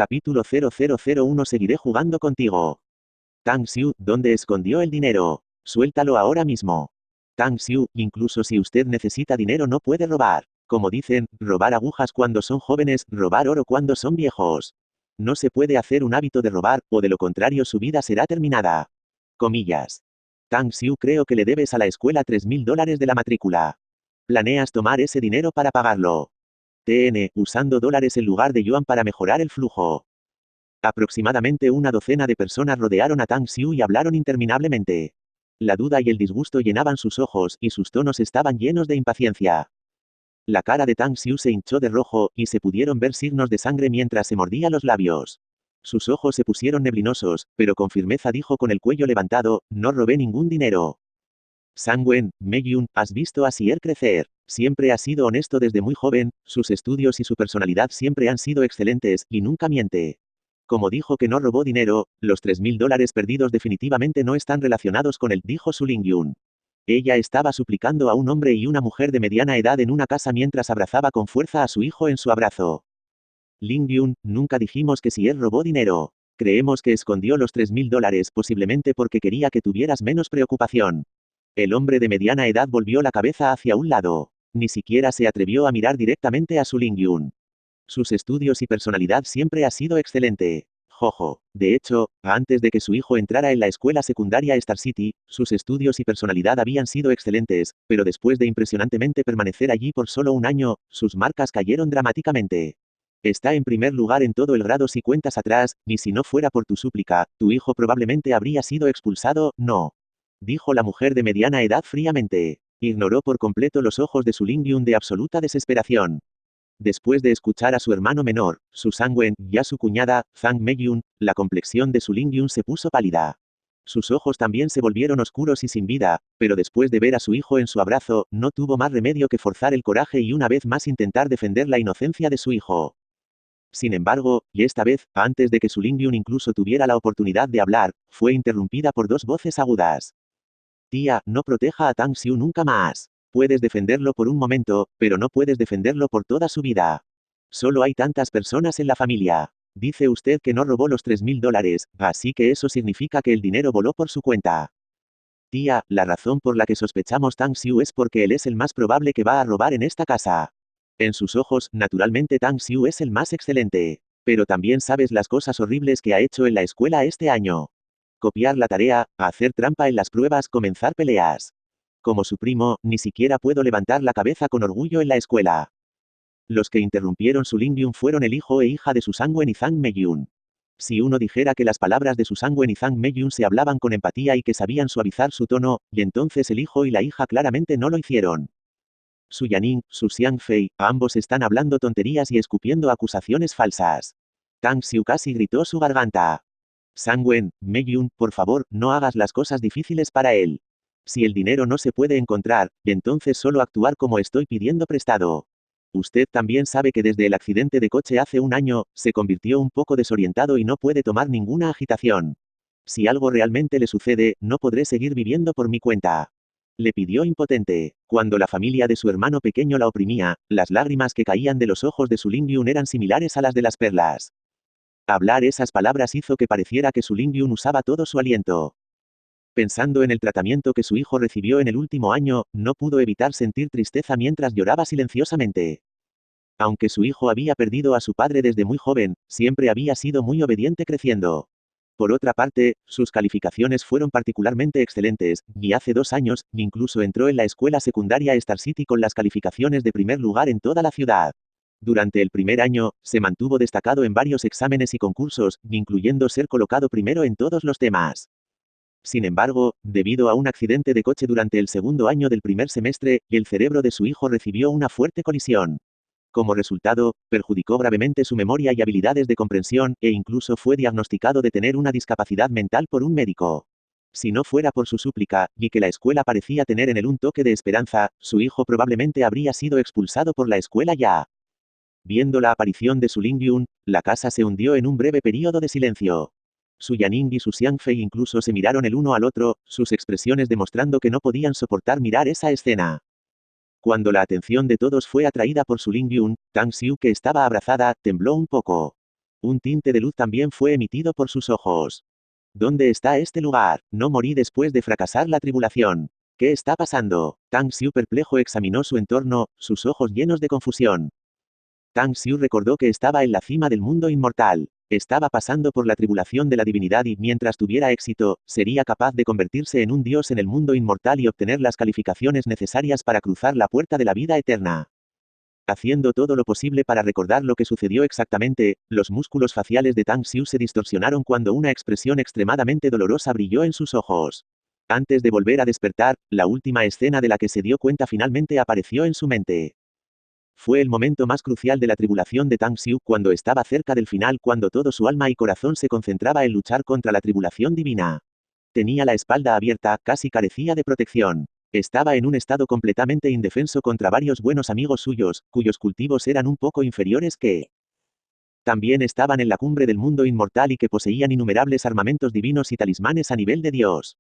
Capítulo 0001 Seguiré jugando contigo. Tang Xiu, ¿dónde escondió el dinero? Suéltalo ahora mismo. Tang Xiu, incluso si usted necesita dinero no puede robar. Como dicen, robar agujas cuando son jóvenes, robar oro cuando son viejos. No se puede hacer un hábito de robar, o de lo contrario su vida será terminada. Comillas. Tang Xiu, creo que le debes a la escuela $3.000 de la matrícula. ¿Planeas tomar ese dinero para pagarlo? Usando dólares en lugar de yuan para mejorar el flujo. Aproximadamente una docena de personas rodearon a Tang Xiu y hablaron interminablemente. La duda y el disgusto llenaban sus ojos, y sus tonos estaban llenos de impaciencia. La cara de Tang Xiu se hinchó de rojo, y se pudieron ver signos de sangre mientras se mordía los labios. Sus ojos se pusieron neblinosos, pero con firmeza dijo con el cuello levantado, no robé ningún dinero. Sangwen, Megyun, has visto a Sier crecer. Siempre ha sido honesto desde muy joven, sus estudios y su personalidad siempre han sido excelentes, y nunca miente. Como dijo que no robó dinero, los $3.000 perdidos definitivamente no están relacionados con él, dijo Su Lingyun. Ella estaba suplicando a un hombre y una mujer de mediana edad en una casa mientras abrazaba con fuerza a su hijo en su abrazo. Lingyun, nunca dijimos que Sier robó dinero. Creemos que escondió los $3.000 posiblemente porque quería que tuvieras menos preocupación. El hombre de mediana edad volvió la cabeza hacia un lado. Ni siquiera se atrevió a mirar directamente a Su Lingyun. Sus estudios y personalidad siempre ha sido excelente. Jojo. De hecho, antes de que su hijo entrara en la escuela secundaria Star City, sus estudios y personalidad habían sido excelentes, pero después de impresionantemente permanecer allí por solo un año, sus marcas cayeron dramáticamente. Está en primer lugar en todo el grado si cuentas atrás, y si no fuera por tu súplica, tu hijo probablemente habría sido expulsado, no. Dijo la mujer de mediana edad fríamente. Ignoró por completo los ojos de Su Lingyun de absoluta desesperación. Después de escuchar a su hermano menor, Su Sangwen, y a su cuñada, Zhang Megyun, la complexión de Su Lingyun se puso pálida. Sus ojos también se volvieron oscuros y sin vida, pero después de ver a su hijo en su abrazo, no tuvo más remedio que forzar el coraje y una vez más intentar defender la inocencia de su hijo. Sin embargo, y esta vez, antes de que Su Lingyun incluso tuviera la oportunidad de hablar, fue interrumpida por dos voces agudas. Tía, no proteja a Tang Xiu nunca más. Puedes defenderlo por un momento, pero no puedes defenderlo por toda su vida. Solo hay tantas personas en la familia. Dice usted que no robó los $3.000, así que eso significa que el dinero voló por su cuenta. Tía, la razón por la que sospechamos Tang Xiu es porque él es el más probable que va a robar en esta casa. En sus ojos, naturalmente Tang Xiu es el más excelente. Pero también sabes las cosas horribles que ha hecho en la escuela este año. Copiar la tarea, hacer trampa en las pruebas, comenzar peleas. Como su primo, ni siquiera puedo levantar la cabeza con orgullo en la escuela. Los que interrumpieron Su Lingyun fueron el hijo e hija de Su Sangwen y Zhang Megyun. Si uno dijera que las palabras de Su Sangwen y Zhang Megyun se hablaban con empatía y que sabían suavizar su tono, y entonces el hijo y la hija claramente no lo hicieron. Su Yaning, Su Xiangfei, ambos están hablando tonterías y escupiendo acusaciones falsas. Tang Xiu casi gritó su garganta. Sangwen, Megyun, por favor, no hagas las cosas difíciles para él. Si el dinero no se puede encontrar, entonces solo actuar como estoy pidiendo prestado. Usted también sabe que desde el accidente de coche hace un año, se convirtió un poco desorientado y no puede tomar ninguna agitación. Si algo realmente le sucede, no podré seguir viviendo por mi cuenta. Le pidió impotente. Cuando la familia de su hermano pequeño la oprimía, las lágrimas que caían de los ojos de Su Lingyun eran similares a las de las perlas. Hablar esas palabras hizo que pareciera que Su Lingyun usaba todo su aliento. Pensando en el tratamiento que su hijo recibió en el último año, no pudo evitar sentir tristeza mientras lloraba silenciosamente. Aunque su hijo había perdido a su padre desde muy joven, siempre había sido muy obediente creciendo. Por otra parte, sus calificaciones fueron particularmente excelentes, y hace 2 años, incluso entró en la escuela secundaria Star City con las calificaciones de primer lugar en toda la ciudad. Durante el primer año, se mantuvo destacado en varios exámenes y concursos, incluyendo ser colocado primero en todos los temas. Sin embargo, debido a un accidente de coche durante el segundo año del primer semestre, el cerebro de su hijo recibió una fuerte colisión. Como resultado, perjudicó gravemente su memoria y habilidades de comprensión, e incluso fue diagnosticado de tener una discapacidad mental por un médico. Si no fuera por su súplica, y que la escuela parecía tener en él un toque de esperanza, su hijo probablemente habría sido expulsado por la escuela ya. Viendo la aparición de Su Lingyun, la casa se hundió en un breve período de silencio. Su Yaning y Su Xiangfei incluso se miraron el uno al otro, sus expresiones demostrando que no podían soportar mirar esa escena. Cuando la atención de todos fue atraída por Su Lingyun, Tang Xiu, que estaba abrazada, tembló un poco. Un tinte de luz también fue emitido por sus ojos. ¿Dónde está este lugar? No morí después de fracasar la tribulación. ¿Qué está pasando? Tang Xiu perplejo examinó su entorno, sus ojos llenos de confusión. Tang Xiu recordó que estaba en la cima del mundo inmortal. Estaba pasando por la tribulación de la divinidad y, mientras tuviera éxito, sería capaz de convertirse en un dios en el mundo inmortal y obtener las calificaciones necesarias para cruzar la puerta de la vida eterna. Haciendo todo lo posible para recordar lo que sucedió exactamente, los músculos faciales de Tang Xiu se distorsionaron cuando una expresión extremadamente dolorosa brilló en sus ojos. Antes de volver a despertar, la última escena de la que se dio cuenta finalmente apareció en su mente. Fue el momento más crucial de la tribulación de Tang Xiu cuando estaba cerca del final, cuando todo su alma y corazón se concentraba en luchar contra la tribulación divina. Tenía la espalda abierta, casi carecía de protección. Estaba en un estado completamente indefenso contra varios buenos amigos suyos, cuyos cultivos eran un poco inferiores que también estaban en la cumbre del mundo inmortal y que poseían innumerables armamentos divinos y talismanes a nivel de Dios.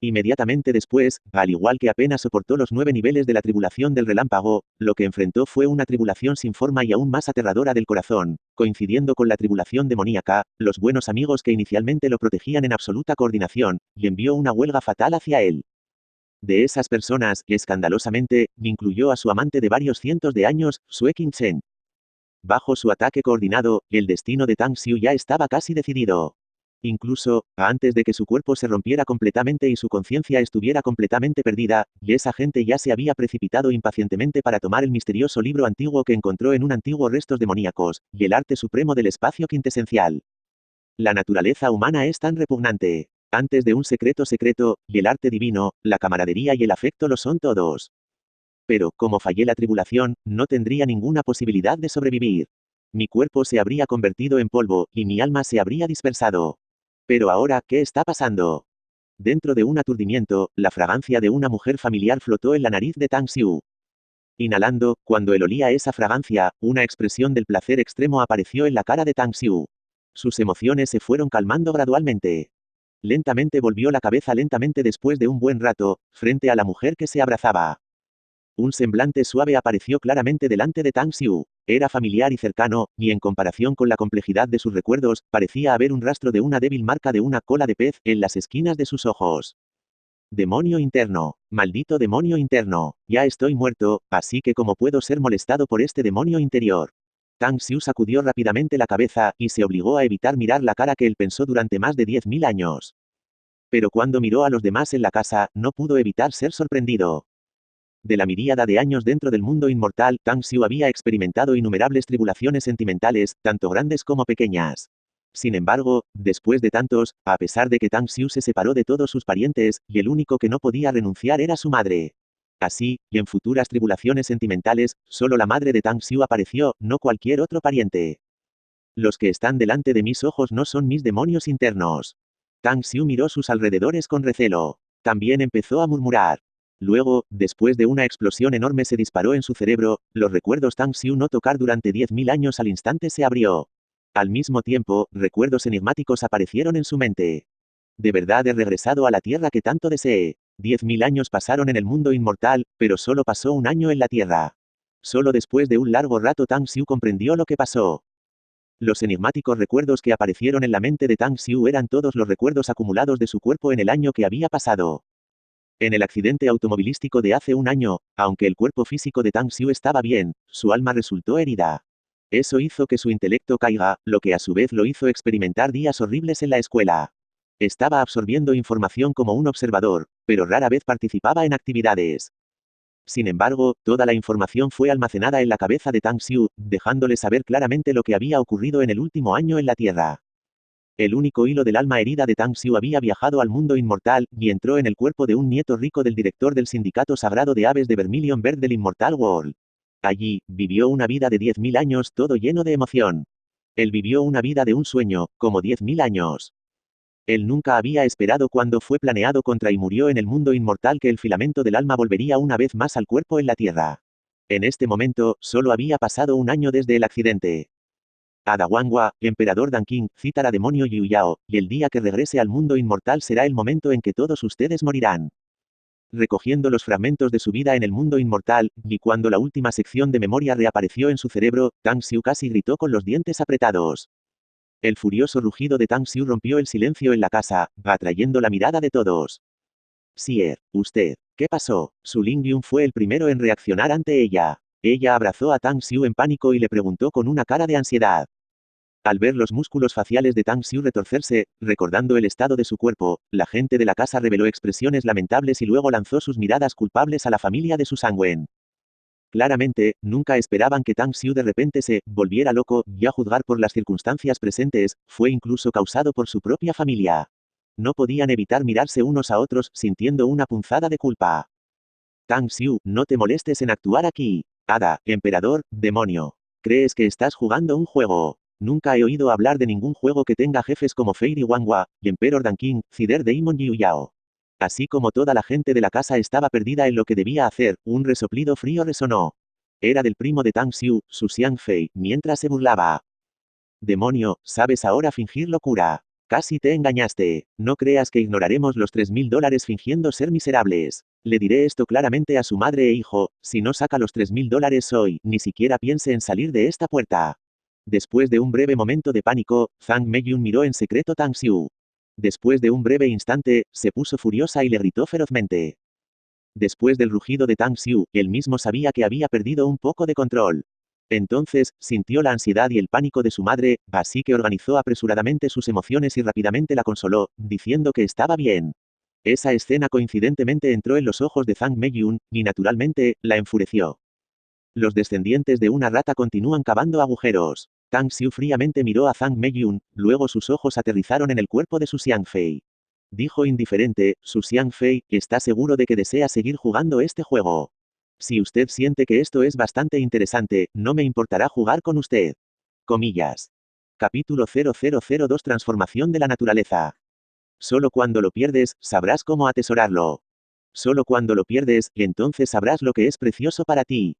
Inmediatamente después, al igual que apenas soportó los 9 niveles de la tribulación del relámpago, lo que enfrentó fue una tribulación sin forma y aún más aterradora del corazón, coincidiendo con la tribulación demoníaca, los buenos amigos que inicialmente lo protegían en absoluta coordinación, y envió una huelga fatal hacia él. De esas personas, escandalosamente, incluyó a su amante de varios cientos de años, Sue Qingchen. Bajo su ataque coordinado, el destino de Tang Xiu ya estaba casi decidido. Incluso, antes de que su cuerpo se rompiera completamente y su conciencia estuviera completamente perdida, y esa gente ya se había precipitado impacientemente para tomar el misterioso libro antiguo que encontró en un antiguo restos demoníacos, y el arte supremo del espacio quintesencial. La naturaleza humana es tan repugnante. Antes de un secreto secreto, y el arte divino, la camaradería y el afecto lo son todos. Pero, como fallé la tribulación, no tendría ninguna posibilidad de sobrevivir. Mi cuerpo se habría convertido en polvo, y mi alma se habría dispersado. Pero ahora, ¿qué está pasando? Dentro de un aturdimiento, la fragancia de una mujer familiar flotó en la nariz de Tang Xiu. Inhalando, cuando él olía esa fragancia, una expresión del placer extremo apareció en la cara de Tang Xiu. Sus emociones se fueron calmando gradualmente. Lentamente volvió la cabeza lentamente después de un buen rato, frente a la mujer que se abrazaba. Un semblante suave apareció claramente delante de Tang Xiu. Era familiar y cercano, y en comparación con la complejidad de sus recuerdos, parecía haber un rastro de una débil marca de una cola de pez en las esquinas de sus ojos. Demonio interno. Maldito demonio interno. Ya estoy muerto, así que ¿cómo puedo ser molestado por este demonio interior? Tang Xiu sacudió rápidamente la cabeza, y se obligó a evitar mirar la cara que él pensó durante más de 10.000 años. Pero cuando miró a los demás en la casa, no pudo evitar ser sorprendido. De la miríada de años dentro del mundo inmortal, Tang Xiu había experimentado innumerables tribulaciones sentimentales, tanto grandes como pequeñas. Sin embargo, después de tantos, a pesar de que Tang Xiu se separó de todos sus parientes, y el único que no podía renunciar era su madre. Así, y en futuras tribulaciones sentimentales, solo la madre de Tang Xiu apareció, no cualquier otro pariente. Los que están delante de mis ojos no son mis demonios internos. Tang Xiu miró sus alrededores con recelo. También empezó a murmurar. Luego, después de una explosión enorme se disparó en su cerebro, los recuerdos Tang Xiu no tocar durante 10.000 años al instante se abrió. Al mismo tiempo, recuerdos enigmáticos aparecieron en su mente. De verdad he regresado a la tierra que tanto deseé. 10.000 años pasaron en el mundo inmortal, pero solo pasó un año en la tierra. Solo después de un largo rato Tang Xiu comprendió lo que pasó. Los enigmáticos recuerdos que aparecieron en la mente de Tang Xiu eran todos los recuerdos acumulados de su cuerpo en el año que había pasado. En el accidente automovilístico de hace un año, aunque el cuerpo físico de Tang Xiu estaba bien, su alma resultó herida. Eso hizo que su intelecto caiga, lo que a su vez lo hizo experimentar días horribles en la escuela. Estaba absorbiendo información como un observador, pero rara vez participaba en actividades. Sin embargo, toda la información fue almacenada en la cabeza de Tang Xiu, dejándole saber claramente lo que había ocurrido en el último año en la Tierra. El único hilo del alma herida de Tang Xiu había viajado al mundo inmortal, y entró en el cuerpo de un nieto rico del director del Sindicato Sagrado de Aves de Vermilion Bird del Immortal World. Allí, vivió una vida de 10.000 años todo lleno de emoción. Él vivió una vida de un sueño, como 10.000 años. Él nunca había esperado cuando fue planeado contra y murió en el mundo inmortal que el filamento del alma volvería una vez más al cuerpo en la Tierra. En este momento, solo había pasado un año desde el accidente. Adawangwa, emperador Danqing, Cítara demonio Yu Yao, y el día que regrese al mundo inmortal será el momento en que todos ustedes morirán. Recogiendo los fragmentos de su vida en el mundo inmortal, y cuando la última sección de memoria reapareció en su cerebro, Tang Xiu casi gritó con los dientes apretados. El furioso rugido de Tang Xiu rompió el silencio en la casa, atrayendo la mirada de todos. Sier, usted. ¿Qué pasó? Su Lingyun fue el primero en reaccionar ante ella. Ella abrazó a Tang Xiu en pánico y le preguntó con una cara de ansiedad. Al ver los músculos faciales de Tang Xiu retorcerse, recordando el estado de su cuerpo, la gente de la casa reveló expresiones lamentables y luego lanzó sus miradas culpables a la familia de Su Sangwen. Claramente, nunca esperaban que Tang Xiu de repente se volviera loco, y a juzgar por las circunstancias presentes, fue incluso causado por su propia familia. No podían evitar mirarse unos a otros, sintiendo una punzada de culpa. Tang Xiu, no te molestes en actuar aquí. Hada, emperador, demonio. ¿Crees que estás jugando un juego? Nunca he oído hablar de ningún juego que tenga jefes como Fairy Wanghua, Emperor Dan King, Cider Daemon Yu Yao. Así como toda la gente de la casa estaba perdida en lo que debía hacer, un resoplido frío resonó. Era del primo de Tang Xiu, Su Xiangfei, mientras se burlaba. Demonio, sabes ahora fingir locura. Casi te engañaste. No creas que ignoraremos los $3.000 fingiendo ser miserables. Le diré esto claramente a su madre e hijo, si no saca los $3.000 hoy, ni siquiera piense en salir de esta puerta. Después de un breve momento de pánico, Zhang Meiyun miró en secreto a Tang Xiu. Después de un breve instante, se puso furiosa y le gritó ferozmente. Después del rugido de Tang Xiu, él mismo sabía que había perdido un poco de control. Entonces, sintió la ansiedad y el pánico de su madre, así que organizó apresuradamente sus emociones y rápidamente la consoló, diciendo que estaba bien. Esa escena coincidentemente entró en los ojos de Zhang Meiyun, y naturalmente, la enfureció. Los descendientes de una rata continúan cavando agujeros. Tang Xiu fríamente miró a Zhang Meiyun, luego sus ojos aterrizaron en el cuerpo de Su Xiangfei. Dijo indiferente, Su Xiangfei, ¿está seguro de que desea seguir jugando este juego? Si usted siente que esto es bastante interesante, no me importará jugar con usted. Comillas. Capítulo 0002 Transformación de la naturaleza. Solo cuando lo pierdes, sabrás cómo atesorarlo. Solo cuando lo pierdes, entonces sabrás lo que es precioso para ti.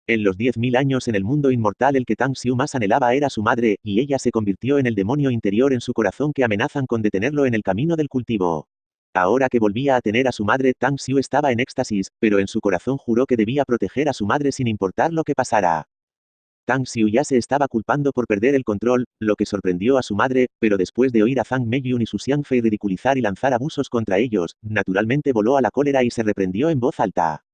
En los 10.000 años en el mundo inmortal el que Tang Xiu más anhelaba era su madre, y ella se convirtió en el demonio interior en su corazón que amenazan con detenerlo en el camino del cultivo. Ahora que volvía a tener a su madre, Tang Xiu estaba en éxtasis, pero en su corazón juró que debía proteger a su madre sin importar lo que pasara. Tang Xiu ya se estaba culpando por perder el control, lo que sorprendió a su madre, pero después de oír a Zhang Meiyun y Su Xiangfei ridiculizar y lanzar abusos contra ellos, naturalmente voló a la cólera y se reprendió en voz alta.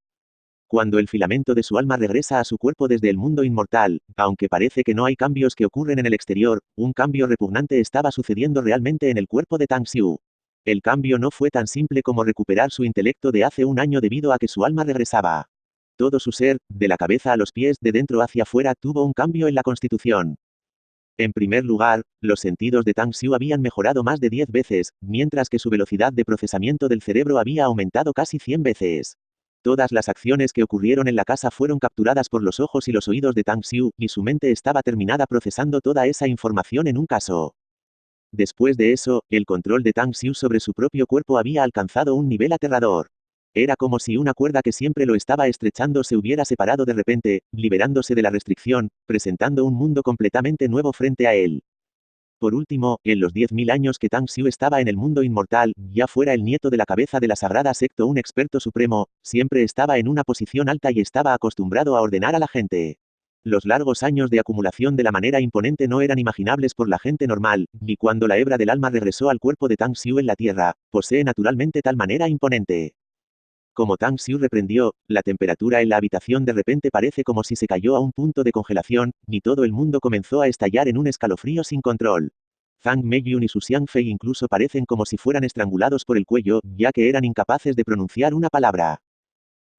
Cuando el filamento de su alma regresa a su cuerpo desde el mundo inmortal, aunque parece que no hay cambios que ocurren en el exterior, un cambio repugnante estaba sucediendo realmente en el cuerpo de Tang Xiu. El cambio no fue tan simple como recuperar su intelecto de hace un año debido a que su alma regresaba. Todo su ser, de la cabeza a los pies, de dentro hacia afuera, tuvo un cambio en la constitución. En primer lugar, los sentidos de Tang Xiu habían mejorado más de 10 veces, mientras que su velocidad de procesamiento del cerebro había aumentado casi 100 veces. Todas las acciones que ocurrieron en la casa fueron capturadas por los ojos y los oídos de Tang Xiu, y su mente estaba terminada procesando toda esa información en un caso. Después de eso, el control de Tang Xiu sobre su propio cuerpo había alcanzado un nivel aterrador. Era como si una cuerda que siempre lo estaba estrechando se hubiera separado de repente, liberándose de la restricción, presentando un mundo completamente nuevo frente a él. Por último, en los 10.000 años que Tang Xiu estaba en el mundo inmortal, ya fuera el nieto de la cabeza de la sagrada secta o un experto supremo, siempre estaba en una posición alta y estaba acostumbrado a ordenar a la gente. Los largos años de acumulación de la manera imponente no eran imaginables por la gente normal, y cuando la hebra del alma regresó al cuerpo de Tang Xiu en la tierra, posee naturalmente tal manera imponente. Como Tang Xiu reprendió, la temperatura en la habitación de repente parece como si se cayó a un punto de congelación, y todo el mundo comenzó a estallar en un escalofrío sin control. Zhang Meiyun y Su Xiangfei incluso parecen como si fueran estrangulados por el cuello, ya que eran incapaces de pronunciar una palabra.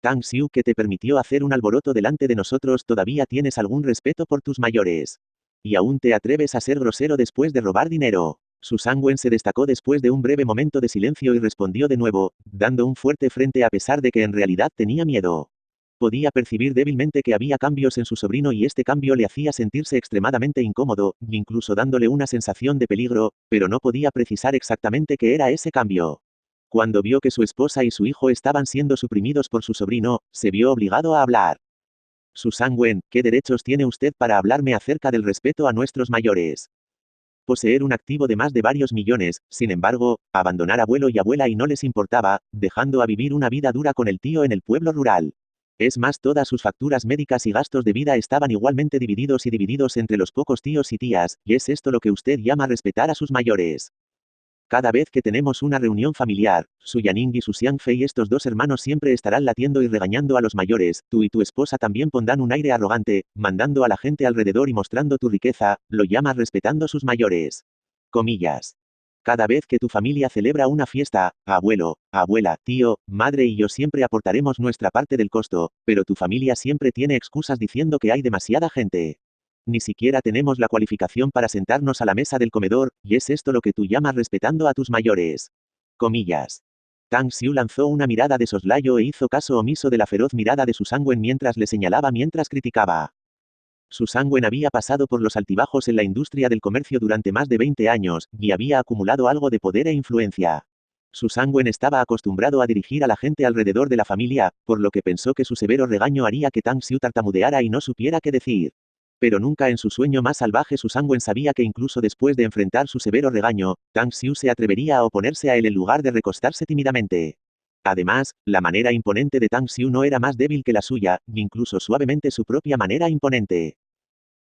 Tang Xiu, que te permitió hacer un alboroto delante de nosotros, todavía tienes algún respeto por tus mayores. Y aún te atreves a ser grosero después de robar dinero. Su Sangwen se destacó después de un breve momento de silencio y respondió de nuevo, dando un fuerte frente a pesar de que en realidad tenía miedo. Podía percibir débilmente que había cambios en su sobrino y este cambio le hacía sentirse extremadamente incómodo, incluso dándole una sensación de peligro, pero no podía precisar exactamente qué era ese cambio. Cuando vio que su esposa y su hijo estaban siendo suprimidos por su sobrino, se vio obligado a hablar. Su Sangwen, ¿qué derechos tiene usted para hablarme acerca del respeto a nuestros mayores? Poseer un activo de más de varios millones, sin embargo, abandonar abuelo y abuela y no les importaba, dejando a vivir una vida dura con el tío en el pueblo rural. Es más, todas sus facturas médicas y gastos de vida estaban igualmente divididos entre los pocos tíos y tías, y es esto lo que usted llama respetar a sus mayores. Cada vez que tenemos una reunión familiar, Su Yaning y Su Xiangfei y estos dos hermanos siempre estarán latiendo y regañando a los mayores, tú y tu esposa también pondrán un aire arrogante, mandando a la gente alrededor y mostrando tu riqueza, lo llamas respetando sus mayores. Comillas. Cada vez que tu familia celebra una fiesta, abuelo, abuela, tío, madre y yo siempre aportaremos nuestra parte del costo, pero tu familia siempre tiene excusas diciendo que hay demasiada gente. Ni siquiera tenemos la cualificación para sentarnos a la mesa del comedor, y es esto lo que tú llamas respetando a tus mayores. Comillas. Tang Xiu lanzó una mirada de soslayo e hizo caso omiso de la feroz mirada de Su Sanguen mientras le señalaba mientras criticaba. Su Sanguen había pasado por los altibajos en la industria del comercio durante más de 20 años, y había acumulado algo de poder e influencia. Su Sanguen estaba acostumbrado a dirigir a la gente alrededor de la familia, por lo que pensó que su severo regaño haría que Tang Xiu tartamudeara y no supiera qué decir. Pero nunca en su sueño más salvaje Su Sanguen sabía que incluso después de enfrentar su severo regaño, Tang Xiu se atrevería a oponerse a él en lugar de recostarse tímidamente. Además, la manera imponente de Tang Xiu no era más débil que la suya, incluso suavemente su propia manera imponente.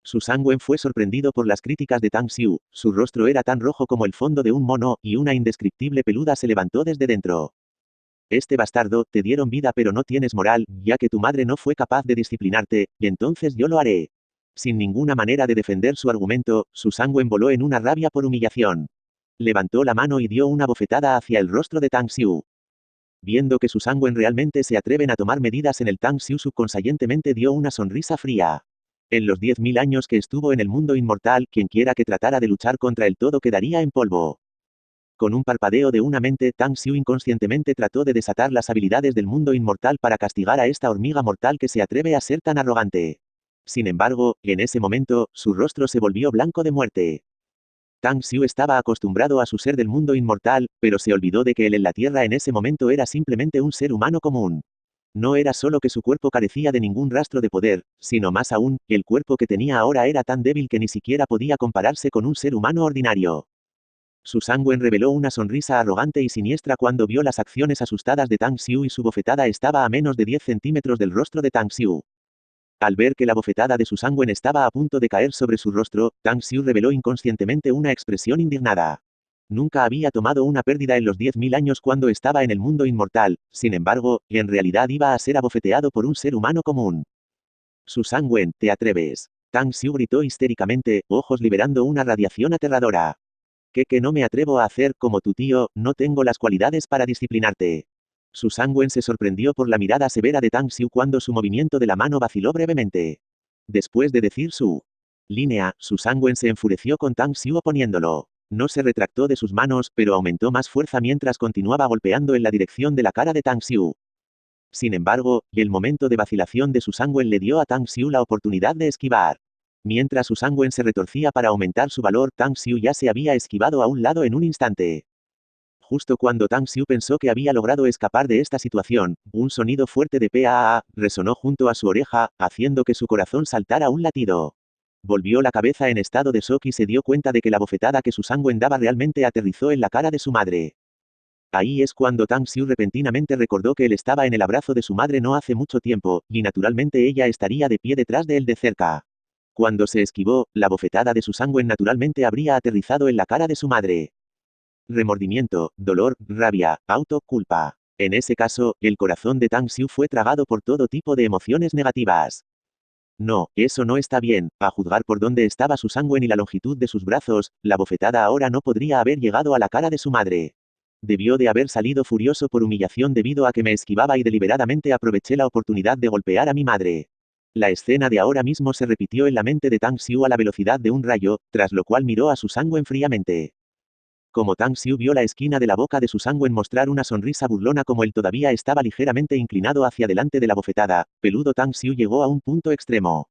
Su Sanguen fue sorprendido por las críticas de Tang Xiu, su rostro era tan rojo como el fondo de un mono, y una indescriptible peluda se levantó desde dentro. Este bastardo, te dieron vida pero no tienes moral, ya que tu madre no fue capaz de disciplinarte, y entonces yo lo haré. Sin ninguna manera de defender su argumento, Su Sanguen voló en una rabia por humillación. Levantó la mano y dio una bofetada hacia el rostro de Tang Xiu. Viendo que Su Sanguen realmente se atreven a tomar medidas en el Tang Xiu subconscientemente dio una sonrisa fría. En los 10.000 años que estuvo en el mundo inmortal, quienquiera que tratara de luchar contra él todo quedaría en polvo. Con un parpadeo de una mente, Tang Xiu inconscientemente trató de desatar las habilidades del mundo inmortal para castigar a esta hormiga mortal que se atreve a ser tan arrogante. Sin embargo, en ese momento, su rostro se volvió blanco de muerte. Tang Xiu estaba acostumbrado a su ser del mundo inmortal, pero se olvidó de que él en la Tierra en ese momento era simplemente un ser humano común. No era solo que su cuerpo carecía de ningún rastro de poder, sino más aún, el cuerpo que tenía ahora era tan débil que ni siquiera podía compararse con un ser humano ordinario. Su Sanguen reveló una sonrisa arrogante y siniestra cuando vio las acciones asustadas de Tang Xiu y su bofetada estaba a menos de 10 centímetros del rostro de Tang Xiu. Al ver que la bofetada de Su Sanguen estaba a punto de caer sobre su rostro, Tang Xiu reveló inconscientemente una expresión indignada. Nunca había tomado una pérdida en los 10.000 años cuando estaba en el mundo inmortal, sin embargo, en realidad iba a ser abofeteado por un ser humano común. Su Sanguen, ¿te atreves? Tang Xiu gritó histéricamente, ojos liberando una radiación aterradora. ¿Qué no me atrevo a hacer como tu tío? No tengo las cualidades para disciplinarte. Su Sanguen se sorprendió por la mirada severa de Tang Xiu cuando su movimiento de la mano vaciló brevemente. Después de decir su línea, Su Sanguen se enfureció con Tang Xiu oponiéndolo. No se retractó de sus manos, pero aumentó más fuerza mientras continuaba golpeando en la dirección de la cara de Tang Xiu. Sin embargo, el momento de vacilación de Su Sanguen le dio a Tang Xiu la oportunidad de esquivar. Mientras Su Sanguen se retorcía para aumentar su valor, Tang Xiu ya se había esquivado a un lado en un instante. Justo cuando Tang Xiu pensó que había logrado escapar de esta situación, un sonido fuerte de PAA resonó junto a su oreja, haciendo que su corazón saltara un latido. Volvió la cabeza en estado de shock y se dio cuenta de que la bofetada que Su Sanguen daba realmente aterrizó en la cara de su madre. Ahí es cuando Tang Xiu repentinamente recordó que él estaba en el abrazo de su madre no hace mucho tiempo, y naturalmente ella estaría de pie detrás de él de cerca. Cuando se esquivó, la bofetada de Su Sanguen naturalmente habría aterrizado en la cara de su madre. Remordimiento, dolor, rabia, culpa. En ese caso, el corazón de Tang Xiu fue tragado por todo tipo de emociones negativas. No, eso no está bien, a juzgar por dónde estaba Su Sanguen y la longitud de sus brazos, la bofetada ahora no podría haber llegado a la cara de su madre. Debió de haber salido furioso por humillación debido a que me esquivaba y deliberadamente aproveché la oportunidad de golpear a mi madre. La escena de ahora mismo se repitió en la mente de Tang Xiu a la velocidad de un rayo, tras lo cual miró a Su Sanguen fríamente. Como Tang Xiu vio la esquina de la boca de Su Sanguen mostrar una sonrisa burlona como él todavía estaba ligeramente inclinado hacia delante de la bofetada, peludo Tang Xiu llegó a un punto extremo.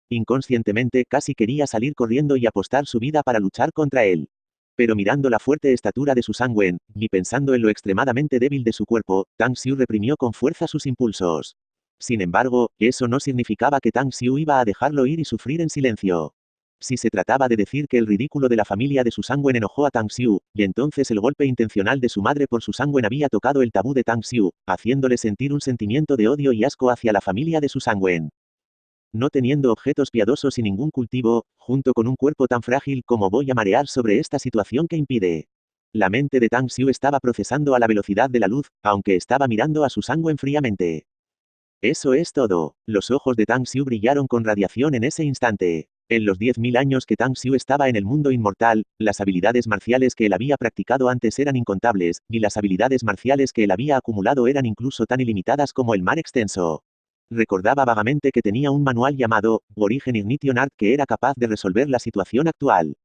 Inconscientemente casi quería salir corriendo y apostar su vida para luchar contra él. Pero mirando la fuerte estatura de Su Sanguen, y pensando en lo extremadamente débil de su cuerpo, Tang Xiu reprimió con fuerza sus impulsos. Sin embargo, eso no significaba que Tang Xiu iba a dejarlo ir y sufrir en silencio. Si se trataba de decir que el ridículo de la familia de Su Sangwen enojó a Tang Xiu, y entonces el golpe intencional de su madre por Su Sangwen había tocado el tabú de Tang Xiu, haciéndole sentir un sentimiento de odio y asco hacia la familia de Su Sangwen. No teniendo objetos piadosos y ningún cultivo, junto con un cuerpo tan frágil como voy a marear sobre esta situación que impide. La mente de Tang Xiu estaba procesando a la velocidad de la luz, aunque estaba mirando a Su Sangwen fríamente. Eso es todo. Los ojos de Tang Xiu brillaron con radiación en ese instante. En los 10.000 años que Tang Xiu estaba en el mundo inmortal, las habilidades marciales que él había practicado antes eran incontables, y las habilidades marciales que él había acumulado eran incluso tan ilimitadas como el mar extenso. Recordaba vagamente que tenía un manual llamado Origin Ignition Art que era capaz de resolver la situación actual.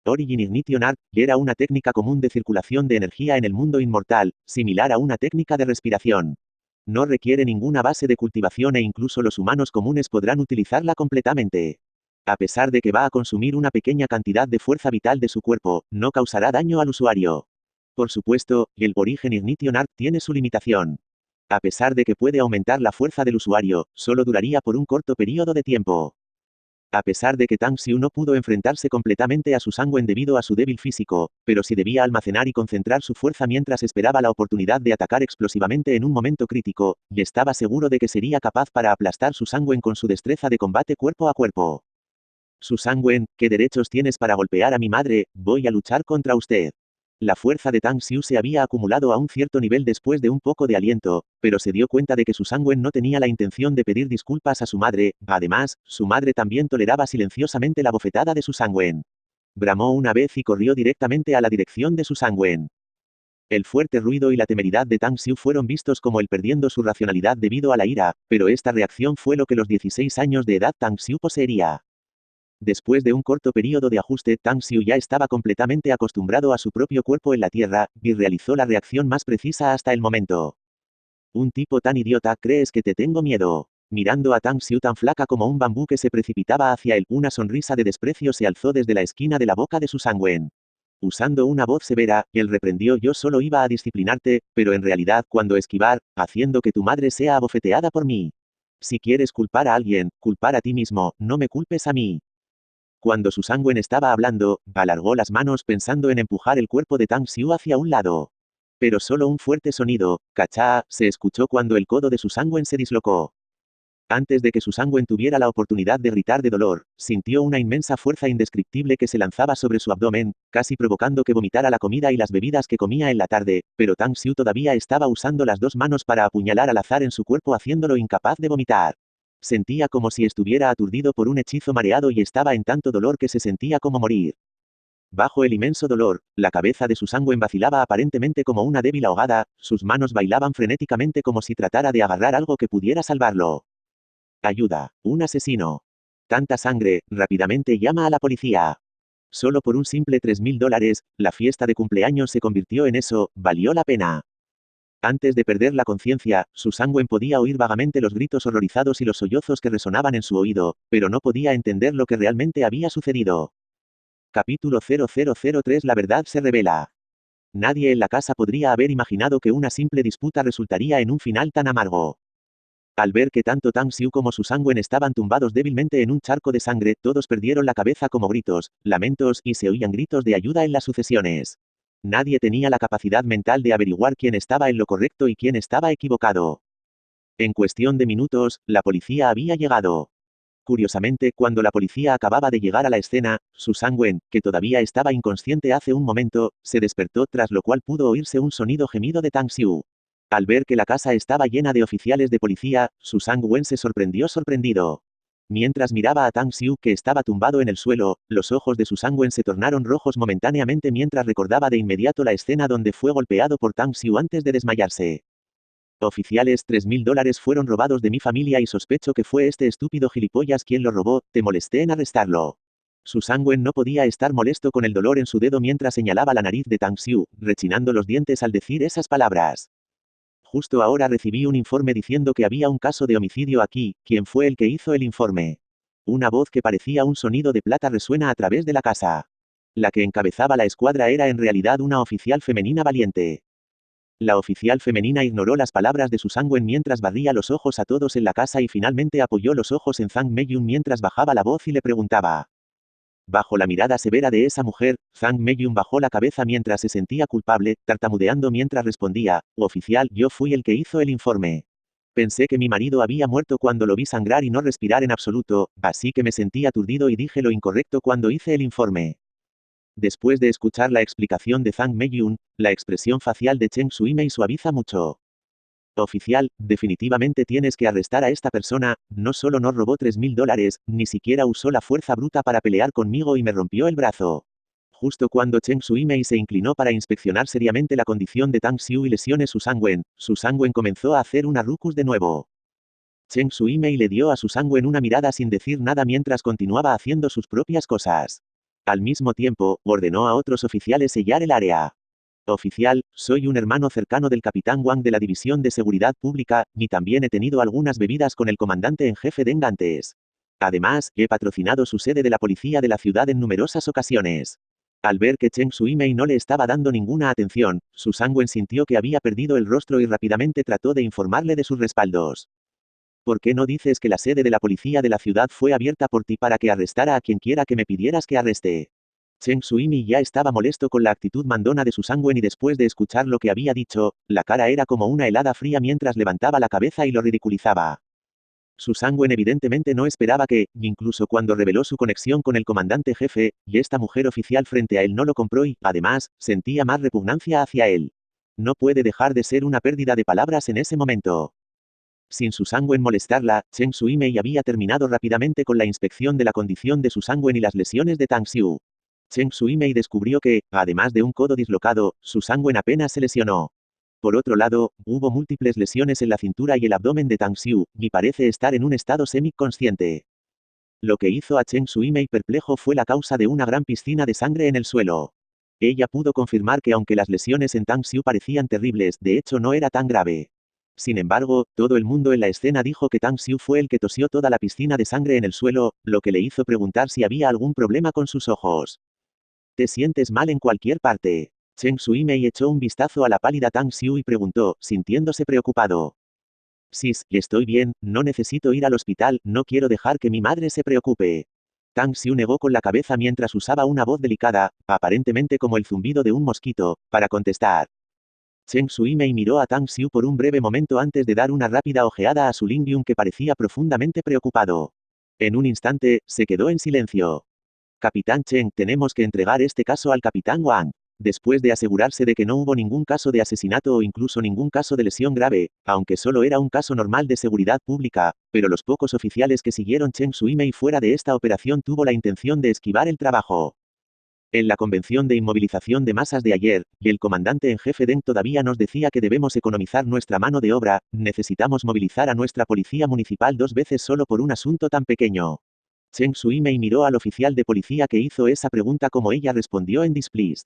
Origin Ignition Art era una técnica común de circulación de energía en el mundo inmortal, similar a una técnica de respiración. No requiere ninguna base de cultivación e incluso los humanos comunes podrán utilizarla completamente. A pesar de que va a consumir una pequeña cantidad de fuerza vital de su cuerpo, no causará daño al usuario. Por supuesto, el Origin Ignition Art tiene su limitación. A pesar de que puede aumentar la fuerza del usuario, solo duraría por un corto periodo de tiempo. A pesar de que Tang Xiu no pudo enfrentarse completamente a Su Sangwen debido a su débil físico, pero sí debía almacenar y concentrar su fuerza mientras esperaba la oportunidad de atacar explosivamente en un momento crítico, y estaba seguro de que sería capaz para aplastar Su Sangwen con su destreza de combate cuerpo a cuerpo. Su Sangwen, ¿qué derechos tienes para golpear a mi madre? Voy a luchar contra usted. La fuerza de Tang Xiu se había acumulado a un cierto nivel después de un poco de aliento, pero se dio cuenta de que Su Sangwen no tenía la intención de pedir disculpas a su madre, además, su madre también toleraba silenciosamente la bofetada de Su Sangwen. Bramó una vez y corrió directamente a la dirección de Su Sangwen. El fuerte ruido y la temeridad de Tang Xiu fueron vistos como él perdiendo su racionalidad debido a la ira, pero esta reacción fue lo que los 16 años de edad Tang Xiu poseería. Después de un corto periodo de ajuste, Tang Xiu ya estaba completamente acostumbrado a su propio cuerpo en la tierra, y realizó la reacción más precisa hasta el momento. Un tipo tan idiota, ¿crees que te tengo miedo? Mirando a Tang Xiu tan flaca como un bambú que se precipitaba hacia él, una sonrisa de desprecio se alzó desde la esquina de la boca de Su Sangwen. Usando una voz severa, él reprendió: yo solo iba a disciplinarte, pero en realidad cuando esquivar, haciendo que tu madre sea abofeteada por mí. Si quieres culpar a alguien, culpar a ti mismo, no me culpes a mí. Cuando Su Sangwen estaba hablando, alargó las manos pensando en empujar el cuerpo de Tang Xiu hacia un lado. Pero solo un fuerte sonido, cachá, se escuchó cuando el codo de Su Sangwen se dislocó. Antes de que Su Sangwen tuviera la oportunidad de gritar de dolor, sintió una inmensa fuerza indescriptible que se lanzaba sobre su abdomen, casi provocando que vomitara la comida y las bebidas que comía en la tarde, pero Tang Xiu todavía estaba usando las dos manos para apuñalar al azar en su cuerpo haciéndolo incapaz de vomitar. Sentía como si estuviera aturdido por un hechizo mareado y estaba en tanto dolor que se sentía como morir. Bajo el inmenso dolor, la cabeza de Su Sangwen vacilaba aparentemente como una débil ahogada, sus manos bailaban frenéticamente como si tratara de agarrar algo que pudiera salvarlo. Ayuda, un asesino. Tanta sangre, rápidamente llama a la policía. Solo por un simple $3.000, la fiesta de cumpleaños se convirtió en eso, valió la pena. Antes de perder la conciencia, Su Sangwen podía oír vagamente los gritos horrorizados y los sollozos que resonaban en su oído, pero no podía entender lo que realmente había sucedido. Capítulo 0003 La verdad se revela. Nadie en la casa podría haber imaginado que una simple disputa resultaría en un final tan amargo. Al ver que tanto Tang Xiu como Su Sangwen estaban tumbados débilmente en un charco de sangre, todos perdieron la cabeza como gritos, lamentos, y se oían gritos de ayuda en las sucesiones. Nadie tenía la capacidad mental de averiguar quién estaba en lo correcto y quién estaba equivocado. En cuestión de minutos, la policía había llegado. Curiosamente, cuando la policía acababa de llegar a la escena, Su Sangwen, que todavía estaba inconsciente hace un momento, se despertó, tras lo cual pudo oírse un sonido gemido de Tang Xiu. Al ver que la casa estaba llena de oficiales de policía, Su Sangwen se sorprendió sorprendido. Mientras miraba a Tang Xiu que estaba tumbado en el suelo, los ojos de Su Sangwen se tornaron rojos momentáneamente mientras recordaba de inmediato la escena donde fue golpeado por Tang Xiu antes de desmayarse. Oficiales, $3.000 fueron robados de mi familia y sospecho que fue este estúpido gilipollas quien lo robó, te molesté en arrestarlo. Su Sangwen no podía estar molesto con el dolor en su dedo mientras señalaba la nariz de Tang Xiu, rechinando los dientes al decir esas palabras. Justo ahora recibí un informe diciendo que había un caso de homicidio aquí, ¿quién fue el que hizo el informe? Una voz que parecía un sonido de plata resuena a través de la casa. La que encabezaba la escuadra era en realidad una oficial femenina valiente. La oficial femenina ignoró las palabras de Su Sangwen mientras barría los ojos a todos en la casa y finalmente apoyó los ojos en Zhang Meiyun mientras bajaba la voz y le preguntaba. Bajo la mirada severa de esa mujer, Zhang Meiyun bajó la cabeza mientras se sentía culpable, tartamudeando mientras respondía, oficial, yo fui el que hizo el informe. Pensé que mi marido había muerto cuando lo vi sangrar y no respirar en absoluto, así que me sentí aturdido y dije lo incorrecto cuando hice el informe. Después de escuchar la explicación de Zhang Meiyun, la expresión facial de Chen Shuimei suaviza mucho. Oficial, definitivamente tienes que arrestar a esta persona, no solo no robó $3.000, ni siquiera usó la fuerza bruta para pelear conmigo y me rompió el brazo. Justo cuando Chen Shuimei se inclinó para inspeccionar seriamente la condición de Tang Xiu y lesiones Su Sangwen comenzó a hacer una ruckus de nuevo. Chen Shuimei le dio a Su Sangwen una mirada sin decir nada mientras continuaba haciendo sus propias cosas. Al mismo tiempo, ordenó a otros oficiales sellar el área. Oficial, soy un hermano cercano del capitán Wang de la División de Seguridad Pública, y también he tenido algunas bebidas con el comandante en jefe Deng antes. Además, he patrocinado su sede de la policía de la ciudad en numerosas ocasiones. Al ver que Chen Shuimei no le estaba dando ninguna atención, Su Sangwen sintió que había perdido el rostro y rápidamente trató de informarle de sus respaldos. ¿Por qué no dices que la sede de la policía de la ciudad fue abierta por ti para que arrestara a quien quiera que me pidieras que arreste? Chen Shuimi ya estaba molesto con la actitud mandona de Su Sangwen y después de escuchar lo que había dicho, la cara era como una helada fría mientras levantaba la cabeza y lo ridiculizaba. Su Sangwen evidentemente no esperaba que, incluso cuando reveló su conexión con el comandante jefe, y esta mujer oficial frente a él no lo compró y, además, sentía más repugnancia hacia él. No puede dejar de ser una pérdida de palabras en ese momento. Sin Su Sangwen molestarla, Chen Shuimei había terminado rápidamente con la inspección de la condición de Su Sangwen y las lesiones de Tang Xiu. Chen Shuimei descubrió que, además de un codo dislocado, Su Sangwen apenas se lesionó. Por otro lado, hubo múltiples lesiones en la cintura y el abdomen de Tang Xiu, y parece estar en un estado semiconsciente. Lo que hizo a Chen Shuimei perplejo fue la causa de una gran piscina de sangre en el suelo. Ella pudo confirmar que aunque las lesiones en Tang Xiu parecían terribles, de hecho no era tan grave. Sin embargo, todo el mundo en la escena dijo que Tang Xiu fue el que tosió toda la piscina de sangre en el suelo, lo que le hizo preguntar si había algún problema con sus ojos. ¿Te sientes mal en cualquier parte? Chen Shuimei echó un vistazo a la pálida Tang Xiu y preguntó, sintiéndose preocupado. Sis, estoy bien, no necesito ir al hospital, no quiero dejar que mi madre se preocupe. Tang Xiu negó con la cabeza mientras usaba una voz delicada, aparentemente como el zumbido de un mosquito, para contestar. Chen Shuimei miró a Tang Xiu por un breve momento antes de dar una rápida ojeada a su Lingyun que parecía profundamente preocupado. En un instante, se quedó en silencio. Capitán Chen, tenemos que entregar este caso al Capitán Wang. Después de asegurarse de que no hubo ningún caso de asesinato o incluso ningún caso de lesión grave, aunque solo era un caso normal de seguridad pública, pero los pocos oficiales que siguieron Chen Shuimei fuera de esta operación tuvo la intención de esquivar el trabajo. En la convención de inmovilización de masas de ayer, el comandante en jefe Deng todavía nos decía que debemos economizar nuestra mano de obra, necesitamos movilizar a nuestra policía municipal 2 veces solo por un asunto tan pequeño. Chen Shuimei miró al oficial de policía que hizo esa pregunta como ella respondió en displeased.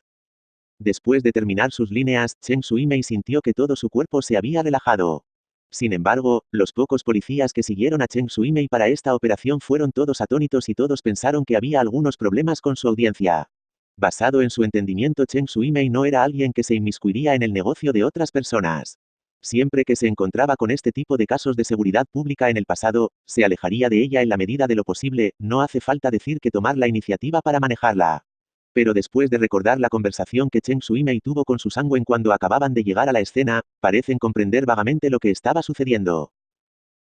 Después de terminar sus líneas, Chen Shuimei sintió que todo su cuerpo se había relajado. Sin embargo, los pocos policías que siguieron a Chen Shuimei para esta operación fueron todos atónitos y todos pensaron que había algunos problemas con su audiencia. Basado en su entendimiento, Chen Shuimei no era alguien que se inmiscuiría en el negocio de otras personas. Siempre que se encontraba con este tipo de casos de seguridad pública en el pasado, se alejaría de ella en la medida de lo posible, no hace falta decir que tomar la iniciativa para manejarla. Pero después de recordar la conversación que Chen Shuimei tuvo con Su Sangwen cuando acababan de llegar a la escena, parecen comprender vagamente lo que estaba sucediendo.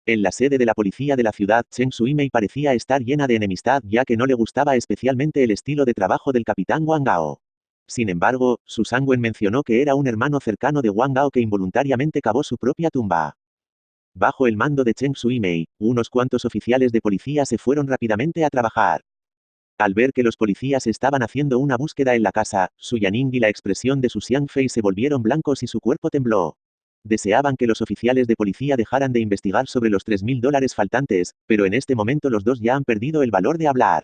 En la sede de la policía de la ciudad, Chen Shuimei parecía estar llena de enemistad ya que no le gustaba especialmente el estilo de trabajo del capitán Wang Gao. Sin embargo, Su Sangwen mencionó que era un hermano cercano de Wang Gao que involuntariamente cavó su propia tumba. Bajo el mando de Chen Shuimei, unos cuantos oficiales de policía se fueron rápidamente a trabajar. Al ver que los policías estaban haciendo una búsqueda en la casa, Su Yaning y la expresión de Su Xiangfei se volvieron blancos y su cuerpo tembló. Deseaban que los oficiales de policía dejaran de investigar sobre los $3.000 faltantes, pero en este momento los dos ya han perdido el valor de hablar.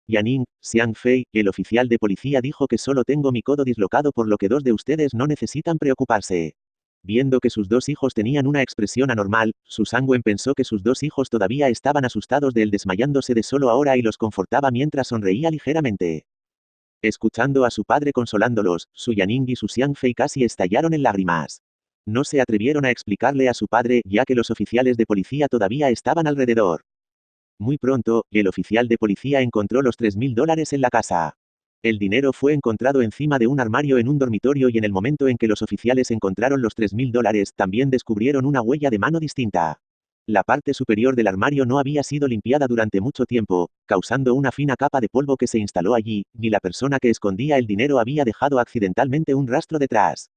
Yaning, Xiangfei, el oficial de policía dijo que solo tengo mi codo dislocado por lo que 2 de ustedes no necesitan preocuparse. Viendo que sus 2 hijos tenían una expresión anormal, Su Sangwen pensó que sus 2 hijos todavía estaban asustados de él desmayándose de solo ahora y los confortaba mientras sonreía ligeramente. Escuchando a su padre consolándolos, Su Yaning y Su Xiangfei casi estallaron en lágrimas. No se atrevieron a explicarle a su padre, ya que los oficiales de policía todavía estaban alrededor. Muy pronto, el oficial de policía encontró los $3.000 en la casa. El dinero fue encontrado encima de un armario en un dormitorio y en el momento en que los oficiales encontraron los $3.000, también descubrieron una huella de mano distinta. La parte superior del armario no había sido limpiada durante mucho tiempo, causando una fina capa de polvo que se instaló allí, ni la persona que escondía el dinero había dejado accidentalmente un rastro detrás.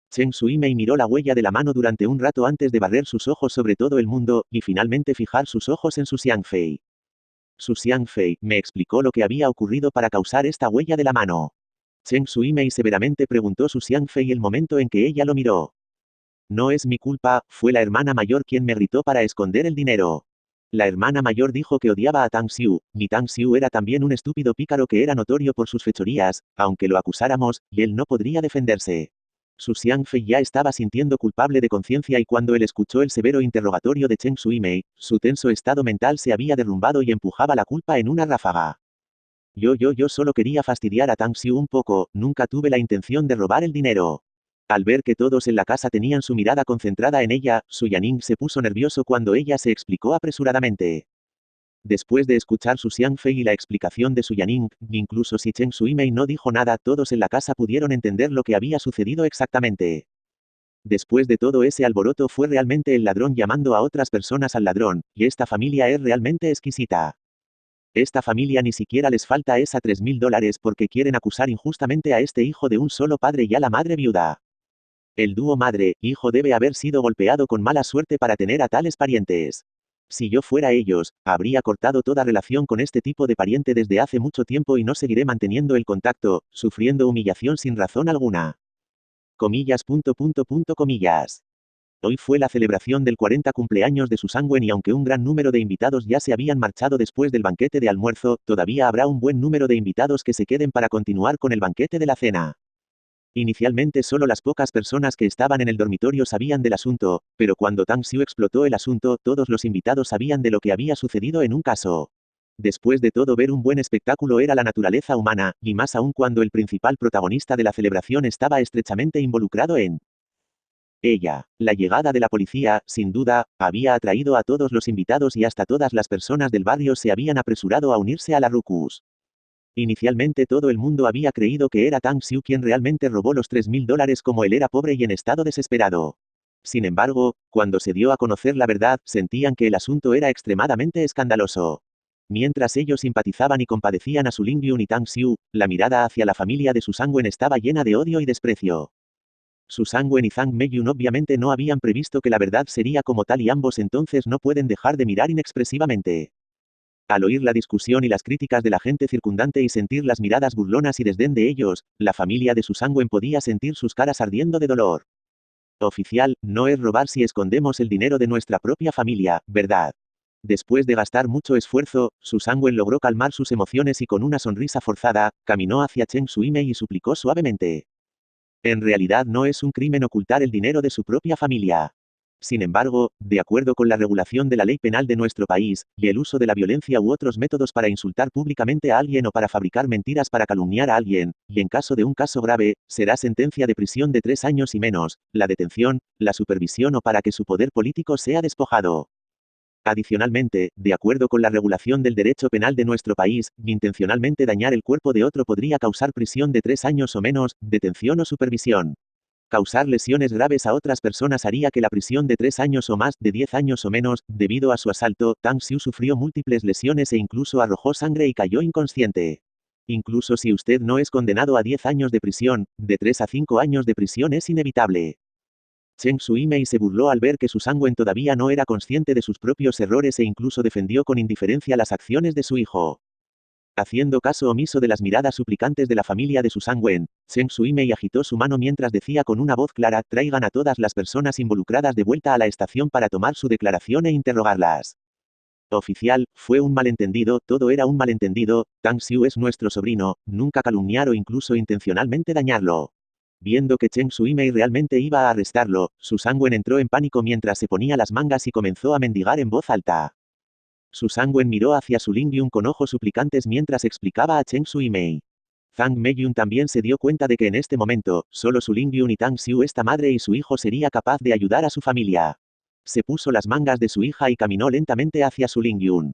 Chen Shuimei miró la huella de la mano durante un rato antes de barrer sus ojos sobre todo el mundo, y finalmente fijar sus ojos en Su Xiangfei. Su Xiangfei me explicó lo que había ocurrido para causar esta huella de la mano. Chen Shuimei severamente preguntó Su Xiangfei el momento en que ella lo miró. No es mi culpa, fue la hermana mayor quien me gritó para esconder el dinero. La hermana mayor dijo que odiaba a Tang Xiu, ni Tang Xiu era también un estúpido pícaro que era notorio por sus fechorías, aunque lo acusáramos, y él no podría defenderse. Su Xiangfei ya estaba sintiendo culpable de conciencia y cuando él escuchó el severo interrogatorio de Chen Shuimei, su tenso estado mental se había derrumbado y empujaba la culpa en una ráfaga. Yo solo quería fastidiar a Tang Xiu un poco, nunca tuve la intención de robar el dinero. Al ver que todos en la casa tenían su mirada concentrada en ella, Su Yaning se puso nervioso cuando ella se explicó apresuradamente. Después de escuchar Su Xiangfei y la explicación de Su Yaning, incluso si Chen Shuimei no dijo nada, todos en la casa pudieron entender lo que había sucedido exactamente. Después de todo ese alboroto fue realmente el ladrón llamando a otras personas al ladrón, y esta familia es realmente exquisita. Esta familia ni siquiera les falta esa $3.000 porque quieren acusar injustamente a este hijo de un solo padre y a la madre viuda. El dúo madre-hijo debe haber sido golpeado con mala suerte para tener a tales parientes. Si yo fuera ellos, habría cortado toda relación con este tipo de pariente desde hace mucho tiempo y no seguiré manteniendo el contacto, sufriendo humillación sin razón alguna. Comillas. Hoy fue la celebración del 40 cumpleaños de Su Sanguen y aunque un gran número de invitados ya se habían marchado después del banquete de almuerzo, todavía habrá un buen número de invitados que se queden para continuar con el banquete de la cena. Inicialmente solo las pocas personas que estaban en el dormitorio sabían del asunto, pero cuando Tang Xiu explotó el asunto, todos los invitados sabían de lo que había sucedido en un caso. Después de todo, ver un buen espectáculo era la naturaleza humana, y más aún cuando el principal protagonista de la celebración estaba estrechamente involucrado en ella. La llegada de la policía, sin duda, había atraído a todos los invitados y hasta todas las personas del barrio se habían apresurado a unirse a la ruckus. Inicialmente todo el mundo había creído que era Tang Xiu quien realmente robó los $3.000 como él era pobre y en estado desesperado. Sin embargo, cuando se dio a conocer la verdad, sentían que el asunto era extremadamente escandaloso. Mientras ellos simpatizaban y compadecían a Su Lingyun y Tang Xiu, la mirada hacia la familia de Su Sanguen estaba llena de odio y desprecio. Su Sanguen y Zhang Meiyun obviamente no habían previsto que la verdad sería como tal y ambos entonces no pueden dejar de mirar inexpresivamente. Al oír la discusión y las críticas de la gente circundante y sentir las miradas burlonas y desdén de ellos, la familia de Su Sanguen podía sentir sus caras ardiendo de dolor. Oficial, no es robar si escondemos el dinero de nuestra propia familia, ¿verdad? Después de gastar mucho esfuerzo, Su Sanguen logró calmar sus emociones y con una sonrisa forzada, caminó hacia Chen Shuimei y suplicó suavemente. En realidad no es un crimen ocultar el dinero de su propia familia. Sin embargo, de acuerdo con la regulación de la ley penal de nuestro país, y el uso de la violencia u otros métodos para insultar públicamente a alguien o para fabricar mentiras para calumniar a alguien, y en caso de un caso grave, será sentencia de prisión de 3 años y menos, la detención, la supervisión o para que su poder político sea despojado. Adicionalmente, de acuerdo con la regulación del derecho penal de nuestro país, intencionalmente dañar el cuerpo de otro podría causar prisión de 3 años o menos, detención o supervisión. Causar lesiones graves a otras personas haría que la prisión de 3 años o más, de 10 años o menos, debido a su asalto, Tang Xiu sufrió múltiples lesiones e incluso arrojó sangre y cayó inconsciente. Incluso si usted no es condenado a 10 años de prisión, de 3 a 5 años de prisión es inevitable. Chen Shuimei se burló al ver que Su Sanguen todavía no era consciente de sus propios errores e incluso defendió con indiferencia las acciones de su hijo. Haciendo caso omiso de las miradas suplicantes de la familia de Su Sanguen, Chen Shuimei agitó su mano mientras decía con una voz clara, traigan a todas las personas involucradas de vuelta a la estación para tomar su declaración e interrogarlas. Oficial, fue un malentendido, todo era un malentendido, Tang Xiu es nuestro sobrino, nunca calumniar o incluso intencionalmente dañarlo. Viendo que Chen Shuimei realmente iba a arrestarlo, Su Sanguen entró en pánico mientras se ponía las mangas y comenzó a mendigar en voz alta. Su Sanguen miró hacia Su Lingyun con ojos suplicantes mientras explicaba a Chen Shuimei. Zhang Meiyun también se dio cuenta de que en este momento, solo Su Lingyun y Tang Xiu esta madre y su hijo sería capaz de ayudar a su familia. Se puso las mangas de su hija y caminó lentamente hacia Su Lingyun.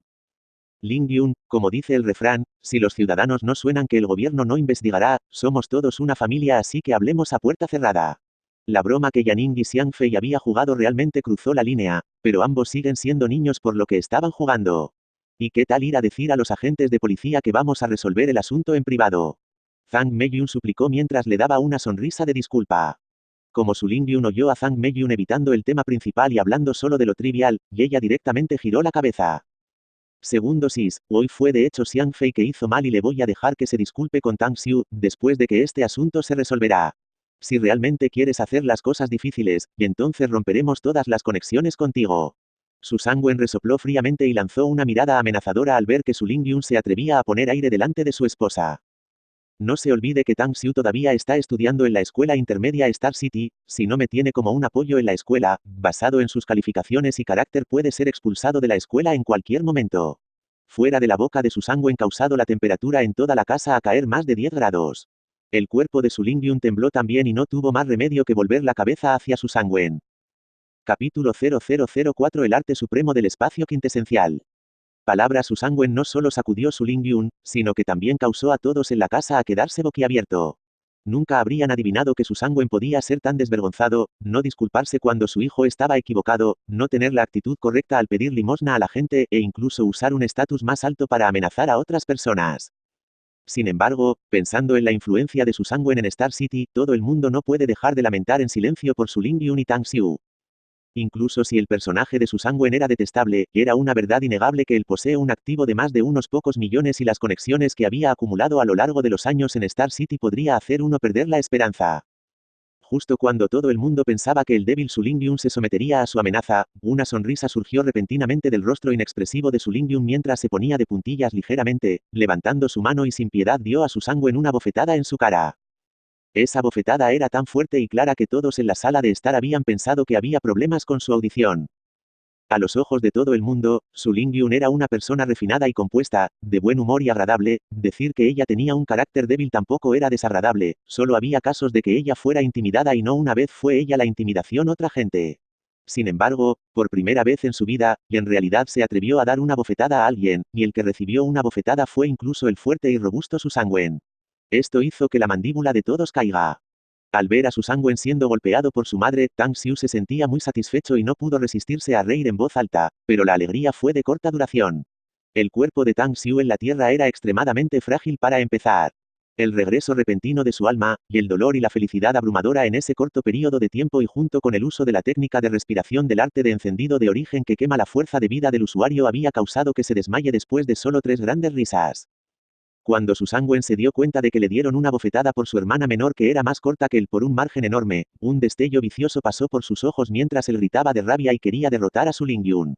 Ling Yun, como dice el refrán, si los ciudadanos no suenan que el gobierno no investigará, somos todos una familia así que hablemos a puerta cerrada. La broma que Yaning y Xiang Fei había jugado realmente cruzó la línea, pero ambos siguen siendo niños por lo que estaban jugando. ¿Y qué tal ir a decir a los agentes de policía que vamos a resolver el asunto en privado? Zhang Meiyun suplicó mientras le daba una sonrisa de disculpa. Como Su Lingyun oyó a Zhang Meiyun evitando el tema principal y hablando solo de lo trivial, y ella directamente giró la cabeza. Segundo Sis, hoy fue de hecho Xiang Fei que hizo mal y le voy a dejar que se disculpe con Tang Xiu, después de que este asunto se resolverá. Si realmente quieres hacer las cosas difíciles, entonces romperemos todas las conexiones contigo. Su Sangwen resopló fríamente y lanzó una mirada amenazadora al ver que Su Lingyun se atrevía a poner aire delante de su esposa. No se olvide que Tang Xiu todavía está estudiando en la escuela intermedia Star City, si no me tiene como un apoyo en la escuela, basado en sus calificaciones y carácter puede ser expulsado de la escuela en cualquier momento. Fuera de la boca de Su Sangwen causado la temperatura en toda la casa a caer más de 10 grados. El cuerpo de Su Lingyun tembló también y no tuvo más remedio que volver la cabeza hacia Su Sangwen. Capítulo 0004 El arte supremo del espacio quintesencial. Palabra Su Sangwen no solo sacudió Su Lingyun, sino que también causó a todos en la casa a quedarse boquiabierto. Nunca habrían adivinado que Su Sangwen podía ser tan desvergonzado, no disculparse cuando su hijo estaba equivocado, no tener la actitud correcta al pedir limosna a la gente e incluso usar un estatus más alto para amenazar a otras personas. Sin embargo, pensando en la influencia de Su Sangwen en Star City, todo el mundo no puede dejar de lamentar en silencio por Su Lingyun y Tang Xiu. Incluso si el personaje de Su Sangwen era detestable, era una verdad innegable que él posee un activo de más de unos pocos millones y las conexiones que había acumulado a lo largo de los años en Star City podría hacer uno perder la esperanza. Justo cuando todo el mundo pensaba que el débil Su Lingyun se sometería a su amenaza, una sonrisa surgió repentinamente del rostro inexpresivo de Su Lingyun mientras se ponía de puntillas ligeramente, levantando su mano y sin piedad dio a Su Sangwen una bofetada en su cara. Esa bofetada era tan fuerte y clara que todos en la sala de estar habían pensado que había problemas con su audición. A los ojos de todo el mundo, Su Lingyun era una persona refinada y compuesta, de buen humor y agradable, decir que ella tenía un carácter débil tampoco era desagradable, solo había casos de que ella fuera intimidada y no una vez fue ella la intimidación otra gente. Sin embargo, por primera vez en su vida, y en realidad se atrevió a dar una bofetada a alguien, y el que recibió una bofetada fue incluso el fuerte y robusto Su Sangwen. Esto hizo que la mandíbula de todos caiga. Al ver a Su Sangwen siendo golpeado por su madre, Tang Xiu se sentía muy satisfecho y no pudo resistirse a reír en voz alta, pero la alegría fue de corta duración. El cuerpo de Tang Xiu en la tierra era extremadamente frágil para empezar. El regreso repentino de su alma, y el dolor y la felicidad abrumadora en ese corto periodo de tiempo y junto con el uso de la técnica de respiración del arte de encendido de origen que quema la fuerza de vida del usuario había causado que se desmaye después de solo 3 grandes risas. Cuando Su Sangwen se dio cuenta de que le dieron una bofetada por su hermana menor que era más corta que él por un margen enorme, un destello vicioso pasó por sus ojos mientras él gritaba de rabia y quería derrotar a Su Lingyun.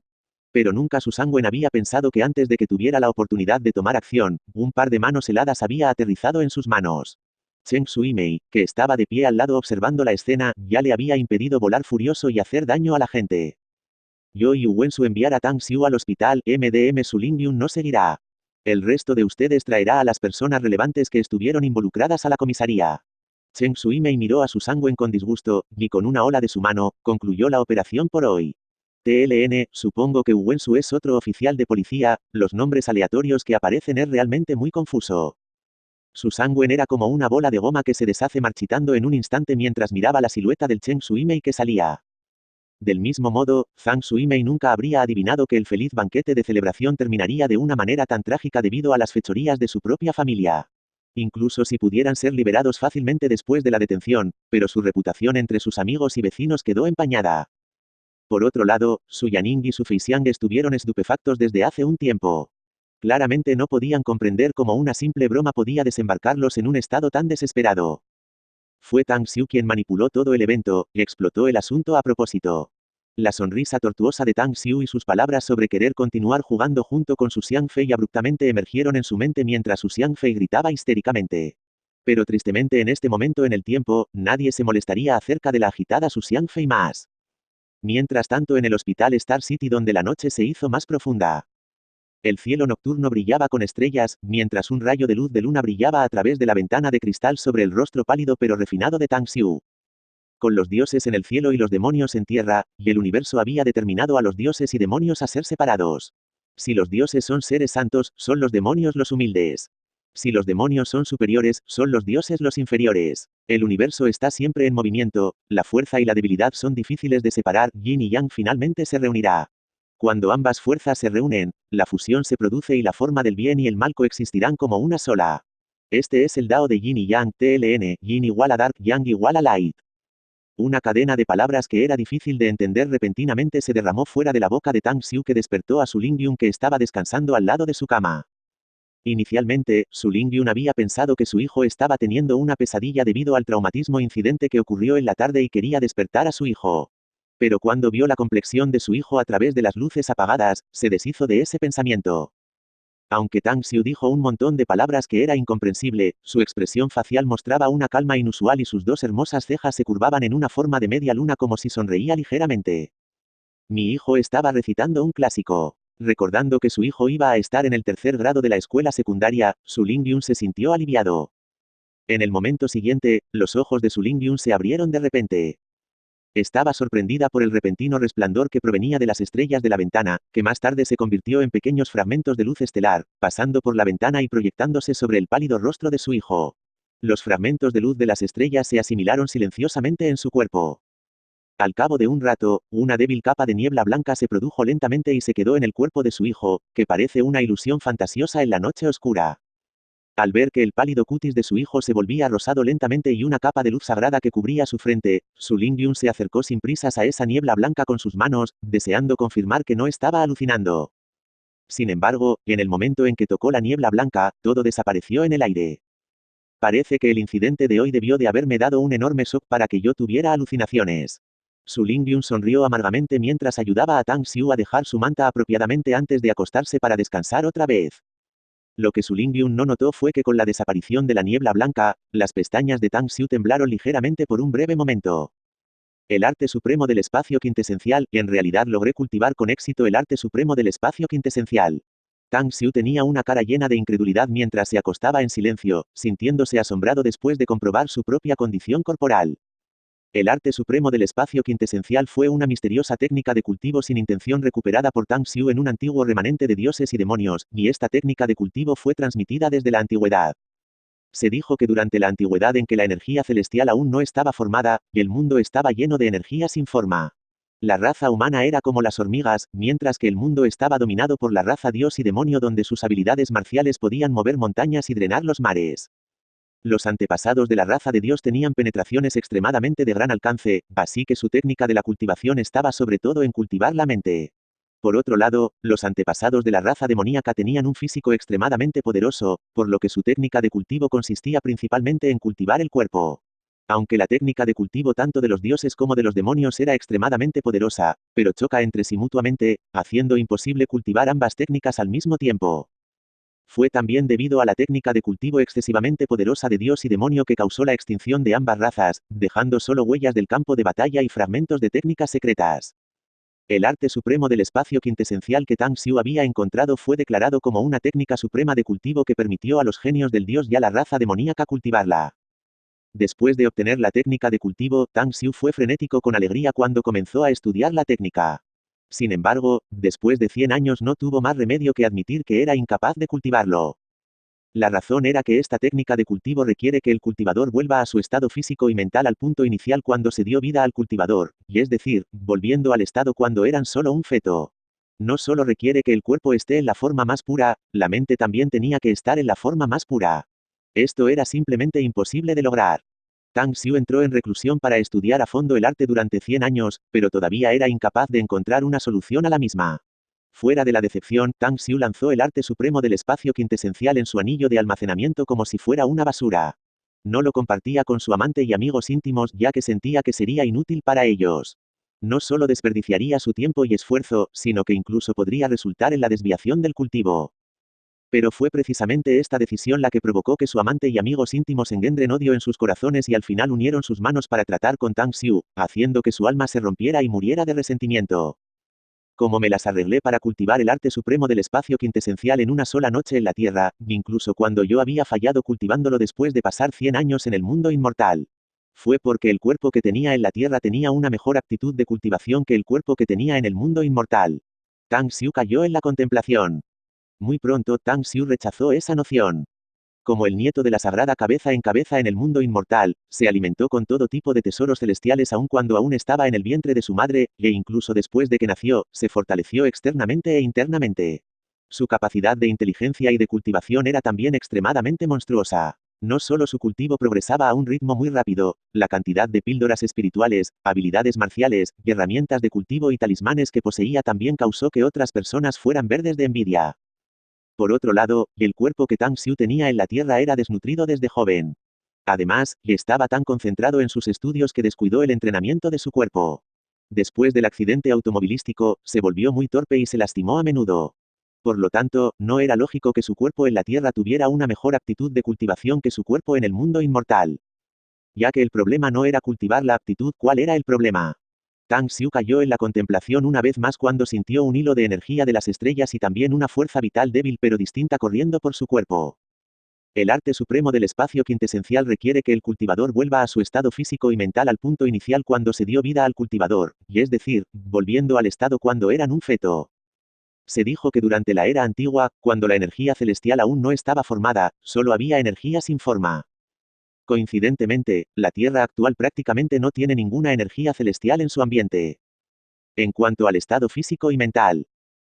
Pero nunca Su Sangwen había pensado que antes de que tuviera la oportunidad de tomar acción, un par de manos heladas había aterrizado en sus manos. Cheng Shuimei, que estaba de pie al lado observando la escena, ya le había impedido volar furioso y hacer daño a la gente. Yo y Wensu enviar a Tang Xiu al hospital, Su Lingyun no seguirá. El resto de ustedes traerá a las personas relevantes que estuvieron involucradas a la comisaría. Cheng Shuimei miró a Su Sangwen con disgusto, y con una ola de su mano, concluyó la operación por hoy. TLN, supongo que Wensu es otro oficial de policía, los nombres aleatorios que aparecen es realmente muy confuso. Su Sangwen era como una bola de goma que se deshace marchitando en un instante mientras miraba la silueta del Cheng Shuimei que salía. Del mismo modo, Zhang Shuimei nunca habría adivinado que el feliz banquete de celebración terminaría de una manera tan trágica debido a las fechorías de su propia familia. Incluso si pudieran ser liberados fácilmente después de la detención, pero su reputación entre sus amigos y vecinos quedó empañada. Por otro lado, Su Yaning y Su Feixiang estuvieron estupefactos desde hace un tiempo. Claramente no podían comprender cómo una simple broma podía desembarcarlos en un estado tan desesperado. Fue Tang Xiu quien manipuló todo el evento, y explotó el asunto a propósito. La sonrisa tortuosa de Tang Xiu y sus palabras sobre querer continuar jugando junto con Su Xiangfei abruptamente emergieron en su mente mientras Su Xiangfei gritaba histéricamente. Pero tristemente en este momento en el tiempo, nadie se molestaría acerca de la agitada Su Xiangfei más. Mientras tanto en el hospital Star City donde la noche se hizo más profunda. El cielo nocturno brillaba con estrellas, mientras un rayo de luz de luna brillaba a través de la ventana de cristal sobre el rostro pálido pero refinado de Tang Xiu. Con los dioses en el cielo y los demonios en tierra, y el universo había determinado a los dioses y demonios a ser separados. Si los dioses son seres santos, son los demonios los humildes. Si los demonios son superiores, son los dioses los inferiores. El universo está siempre en movimiento, la fuerza y la debilidad son difíciles de separar, Yin y Yang finalmente se reunirá. Cuando ambas fuerzas se reúnen, la fusión se produce y la forma del bien y el mal coexistirán como una sola. Este es el Dao de Yin y Yang, TLN, Yin igual a Dark, Yang igual a Light. Una cadena de palabras que era difícil de entender repentinamente se derramó fuera de la boca de Tang Xiu, que despertó a Su Lingyun, que estaba descansando al lado de su cama. Inicialmente, Su Lingyun había pensado que su hijo estaba teniendo una pesadilla debido al traumatismo incidente que ocurrió en la tarde y quería despertar a su hijo. Pero cuando vio la complexión de su hijo a través de las luces apagadas, se deshizo de ese pensamiento. Aunque Tang Xiu dijo un montón de palabras que era incomprensible, su expresión facial mostraba una calma inusual y sus dos hermosas cejas se curvaban en una forma de media luna como si sonreía ligeramente. Mi hijo estaba recitando un clásico. Recordando que su hijo iba a estar en el tercer grado de la escuela secundaria, Su Lingyun se sintió aliviado. En el momento siguiente, los ojos de Su Lingyun se abrieron de repente. Estaba sorprendida por el repentino resplandor que provenía de las estrellas de la ventana, que más tarde se convirtió en pequeños fragmentos de luz estelar, pasando por la ventana y proyectándose sobre el pálido rostro de su hijo. Los fragmentos de luz de las estrellas se asimilaron silenciosamente en su cuerpo. Al cabo de un rato, una débil capa de niebla blanca se produjo lentamente y se quedó en el cuerpo de su hijo, que parece una ilusión fantasiosa en la noche oscura. Al ver que el pálido cutis de su hijo se volvía rosado lentamente y una capa de luz sagrada que cubría su frente, Su Lingyun se acercó sin prisas a esa niebla blanca con sus manos, deseando confirmar que no estaba alucinando. Sin embargo, en el momento en que tocó la niebla blanca, todo desapareció en el aire. Parece que el incidente de hoy debió de haberme dado un enorme shock para que yo tuviera alucinaciones. Su Lingyun sonrió amargamente mientras ayudaba a Tang Xiu a dejar su manta apropiadamente antes de acostarse para descansar otra vez. Lo que Su Lingyun no notó fue que con la desaparición de la niebla blanca, las pestañas de Tang Xiu temblaron ligeramente por un breve momento. El arte supremo del espacio quintesencial, en realidad logré cultivar con éxito el arte supremo del espacio quintesencial. Tang Xiu tenía una cara llena de incredulidad mientras se acostaba en silencio, sintiéndose asombrado después de comprobar su propia condición corporal. El arte supremo del espacio quintesencial fue una misteriosa técnica de cultivo sin intención recuperada por Tang Xiu en un antiguo remanente de dioses y demonios, y esta técnica de cultivo fue transmitida desde la antigüedad. Se dijo que durante la antigüedad, en que la energía celestial aún no estaba formada, el mundo estaba lleno de energía sin forma. La raza humana era como las hormigas, mientras que el mundo estaba dominado por la raza dios y demonio, donde sus habilidades marciales podían mover montañas y drenar los mares. Los antepasados de la raza de Dios tenían penetraciones extremadamente de gran alcance, así que su técnica de la cultivación estaba sobre todo en cultivar la mente. Por otro lado, los antepasados de la raza demoníaca tenían un físico extremadamente poderoso, por lo que su técnica de cultivo consistía principalmente en cultivar el cuerpo. Aunque la técnica de cultivo tanto de los dioses como de los demonios era extremadamente poderosa, pero choca entre sí mutuamente, haciendo imposible cultivar ambas técnicas al mismo tiempo. Fue también debido a la técnica de cultivo excesivamente poderosa de Dios y demonio que causó la extinción de ambas razas, dejando solo huellas del campo de batalla y fragmentos de técnicas secretas. El arte supremo del espacio quintesencial que Tang Xiu había encontrado fue declarado como una técnica suprema de cultivo que permitió a los genios del dios y a la raza demoníaca cultivarla. Después de obtener la técnica de cultivo, Tang Xiu fue frenético con alegría cuando comenzó a estudiar la técnica. Sin embargo, después de 100 años no tuvo más remedio que admitir que era incapaz de cultivarlo. La razón era que esta técnica de cultivo requiere que el cultivador vuelva a su estado físico y mental al punto inicial cuando se dio vida al cultivador, y es decir, volviendo al estado cuando eran solo un feto. No solo requiere que el cuerpo esté en la forma más pura, la mente también tenía que estar en la forma más pura. Esto era simplemente imposible de lograr. Tang Xiu entró en reclusión para estudiar a fondo el arte durante 100 años, pero todavía era incapaz de encontrar una solución a la misma. Fuera de la decepción, Tang Xiu lanzó el arte supremo del espacio quintesencial en su anillo de almacenamiento como si fuera una basura. No lo compartía con su amante y amigos íntimos, ya que sentía que sería inútil para ellos. No solo desperdiciaría su tiempo y esfuerzo, sino que incluso podría resultar en la desviación del cultivo. Pero fue precisamente esta decisión la que provocó que su amante y amigos íntimos engendren odio en sus corazones y al final unieron sus manos para tratar con Tang Xiu, haciendo que su alma se rompiera y muriera de resentimiento. Como me las arreglé para cultivar el arte supremo del espacio quintesencial en una sola noche en la Tierra, incluso cuando yo había fallado cultivándolo después de pasar 100 años en el mundo inmortal. Fue porque el cuerpo que tenía en la Tierra tenía una mejor aptitud de cultivación que el cuerpo que tenía en el mundo inmortal. Tang Xiu cayó en la contemplación. Muy pronto Tang Xiu rechazó esa noción. Como el nieto de la sagrada cabeza en el mundo inmortal, se alimentó con todo tipo de tesoros celestiales aun cuando aún estaba en el vientre de su madre, e incluso después de que nació, se fortaleció externamente e internamente. Su capacidad de inteligencia y de cultivación era también extremadamente monstruosa. No solo su cultivo progresaba a un ritmo muy rápido, la cantidad de píldoras espirituales, habilidades marciales, y herramientas de cultivo y talismanes que poseía también causó que otras personas fueran verdes de envidia. Por otro lado, el cuerpo que Tang Xiu tenía en la Tierra era desnutrido desde joven. Además, estaba tan concentrado en sus estudios que descuidó el entrenamiento de su cuerpo. Después del accidente automovilístico, se volvió muy torpe y se lastimó a menudo. Por lo tanto, no era lógico que su cuerpo en la Tierra tuviera una mejor aptitud de cultivación que su cuerpo en el mundo inmortal. Ya que el problema no era cultivar la aptitud, ¿cuál era el problema? Tang Xiu cayó en la contemplación una vez más cuando sintió un hilo de energía de las estrellas y también una fuerza vital débil pero distinta corriendo por su cuerpo. El arte supremo del espacio quintesencial requiere que el cultivador vuelva a su estado físico y mental al punto inicial cuando se dio vida al cultivador, y es decir, volviendo al estado cuando eran un feto. Se dijo que durante la era antigua, cuando la energía celestial aún no estaba formada, solo había energía sin forma. Coincidentemente, la Tierra actual prácticamente no tiene ninguna energía celestial en su ambiente. En cuanto al estado físico y mental.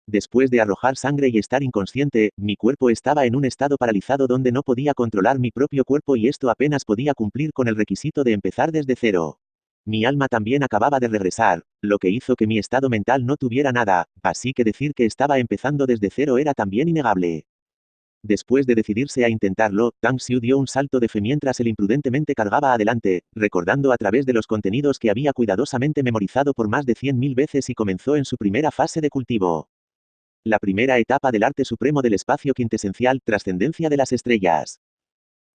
Después de arrojar sangre y estar inconsciente, mi cuerpo estaba en un estado paralizado donde no podía controlar mi propio cuerpo y esto apenas podía cumplir con el requisito de empezar desde cero. Mi alma también acababa de regresar, lo que hizo que mi estado mental no tuviera nada, así que decir que estaba empezando desde cero era también innegable. Después de decidirse a intentarlo, Tang Xiu dio un salto de fe mientras él imprudentemente cargaba adelante, recordando a través de los contenidos que había cuidadosamente memorizado por más de 100.000 veces y comenzó en su primera fase de cultivo. La primera etapa del arte supremo del espacio quintesencial, trascendencia de las estrellas.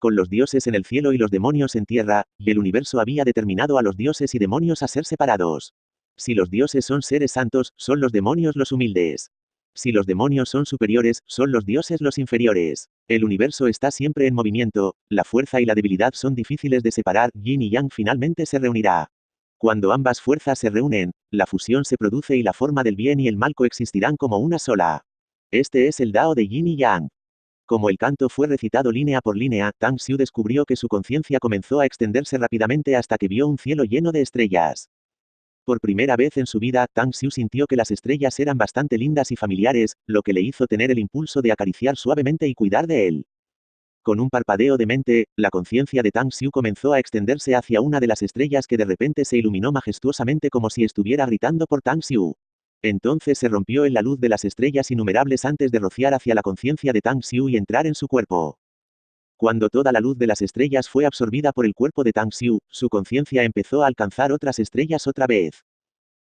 Con los dioses en el cielo y los demonios en tierra, y el universo había determinado a los dioses y demonios a ser separados. Si los dioses son seres santos, son los demonios los humildes. Si los demonios son superiores, son los dioses los inferiores. El universo está siempre en movimiento, la fuerza y la debilidad son difíciles de separar, Yin y Yang finalmente se reunirá. Cuando ambas fuerzas se reúnen, la fusión se produce y la forma del bien y el mal coexistirán como una sola. Este es el Dao de Yin y Yang. Como el canto fue recitado línea por línea, Tang Xiu descubrió que su conciencia comenzó a extenderse rápidamente hasta que vio un cielo lleno de estrellas. Por primera vez en su vida, Tang Xiu sintió que las estrellas eran bastante lindas y familiares, lo que le hizo tener el impulso de acariciar suavemente y cuidar de él. Con un parpadeo de mente, la conciencia de Tang Xiu comenzó a extenderse hacia una de las estrellas que de repente se iluminó majestuosamente como si estuviera gritando por Tang Xiu. Entonces se rompió en la luz de las estrellas innumerables antes de rociar hacia la conciencia de Tang Xiu y entrar en su cuerpo. Cuando toda la luz de las estrellas fue absorbida por el cuerpo de Tang Xiu, su conciencia empezó a alcanzar otras estrellas otra vez.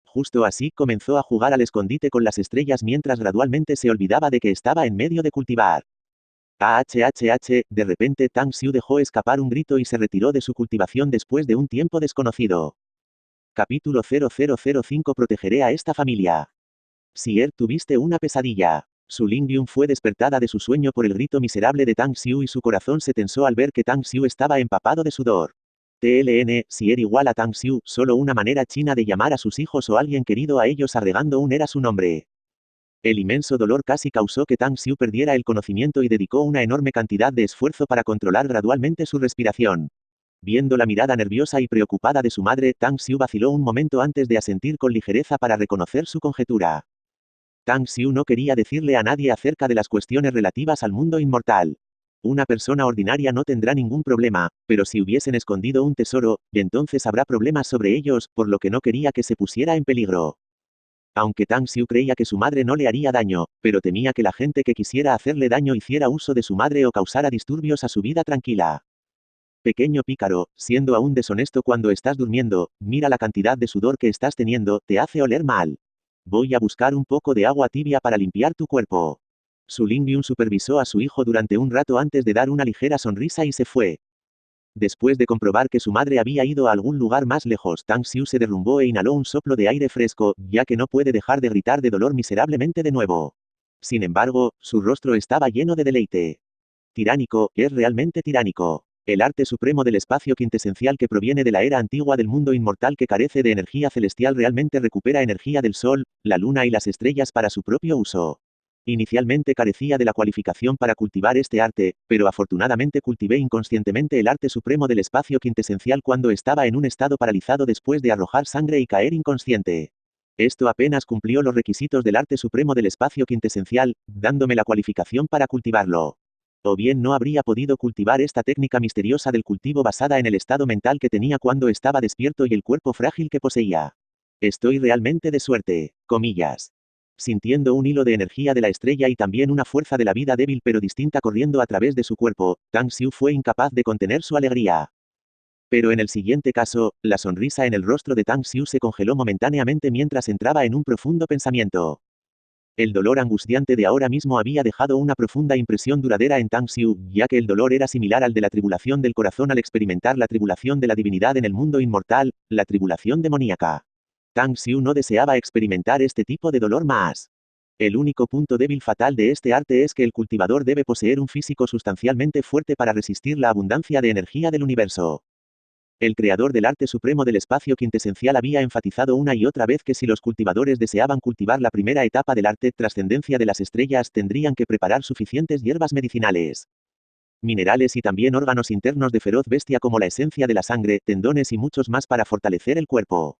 Justo así comenzó a jugar al escondite con las estrellas mientras gradualmente se olvidaba de que estaba en medio de cultivar. De repente Tang Xiu dejó escapar un grito y se retiró de su cultivación después de un tiempo desconocido. Capítulo 0005 Protegeré a esta familia. Sier, tuviste una pesadilla. Su Lingyun fue despertada de su sueño por el grito miserable de Tang Xiu y su corazón se tensó al ver que Tang Xiu estaba empapado de sudor. TLN, Sier igual a Tang Xiu, solo una manera china de llamar a sus hijos o alguien querido a ellos agregando un era su nombre. El inmenso dolor casi causó que Tang Xiu perdiera el conocimiento y dedicó una enorme cantidad de esfuerzo para controlar gradualmente su respiración. Viendo la mirada nerviosa y preocupada de su madre, Tang Xiu vaciló un momento antes de asentir con ligereza para reconocer su conjetura. Tang Xiu no quería decirle a nadie acerca de las cuestiones relativas al mundo inmortal. Una persona ordinaria no tendrá ningún problema, pero si hubiesen escondido un tesoro, entonces habrá problemas sobre ellos, por lo que no quería que se pusiera en peligro. Aunque Tang Xiu creía que su madre no le haría daño, pero temía que la gente que quisiera hacerle daño hiciera uso de su madre o causara disturbios a su vida tranquila. Pequeño pícaro, siendo aún deshonesto cuando estás durmiendo, mira la cantidad de sudor que estás teniendo, te hace oler mal. Voy a buscar un poco de agua tibia para limpiar tu cuerpo. Su Lingyun supervisó a su hijo durante un rato antes de dar una ligera sonrisa y se fue. Después de comprobar que su madre había ido a algún lugar más lejos, Tang Xiu se derrumbó e inhaló un soplo de aire fresco, ya que no puede dejar de gritar de dolor miserablemente de nuevo. Sin embargo, su rostro estaba lleno de deleite. Tiránico, es realmente tiránico. El arte supremo del espacio quintesencial que proviene de la era antigua del mundo inmortal que carece de energía celestial realmente recupera energía del Sol, la Luna y las estrellas para su propio uso. Inicialmente carecía de la cualificación para cultivar este arte, pero afortunadamente cultivé inconscientemente el arte supremo del espacio quintesencial cuando estaba en un estado paralizado después de arrojar sangre y caer inconsciente. Esto apenas cumplió los requisitos del arte supremo del espacio quintesencial, dándome la cualificación para cultivarlo. O bien no habría podido cultivar esta técnica misteriosa del cultivo basada en el estado mental que tenía cuando estaba despierto y el cuerpo frágil que poseía. Estoy realmente de suerte, comillas. Sintiendo un hilo de energía de la estrella y también una fuerza de la vida débil pero distinta corriendo a través de su cuerpo, Tang Xiu fue incapaz de contener su alegría. Pero en el siguiente caso, la sonrisa en el rostro de Tang Xiu se congeló momentáneamente mientras entraba en un profundo pensamiento. El dolor angustiante de ahora mismo había dejado una profunda impresión duradera en Tang Xiu, ya que el dolor era similar al de la tribulación del corazón al experimentar la tribulación de la divinidad en el mundo inmortal, la tribulación demoníaca. Tang Xiu no deseaba experimentar este tipo de dolor más. El único punto débil fatal de este arte es que el cultivador debe poseer un físico sustancialmente fuerte para resistir la abundancia de energía del universo. El creador del arte supremo del espacio quintesencial había enfatizado una y otra vez que si los cultivadores deseaban cultivar la primera etapa del arte, trascendencia de las estrellas, tendrían que preparar suficientes hierbas medicinales, minerales y también órganos internos de feroz bestia como la esencia de la sangre, tendones y muchos más para fortalecer el cuerpo.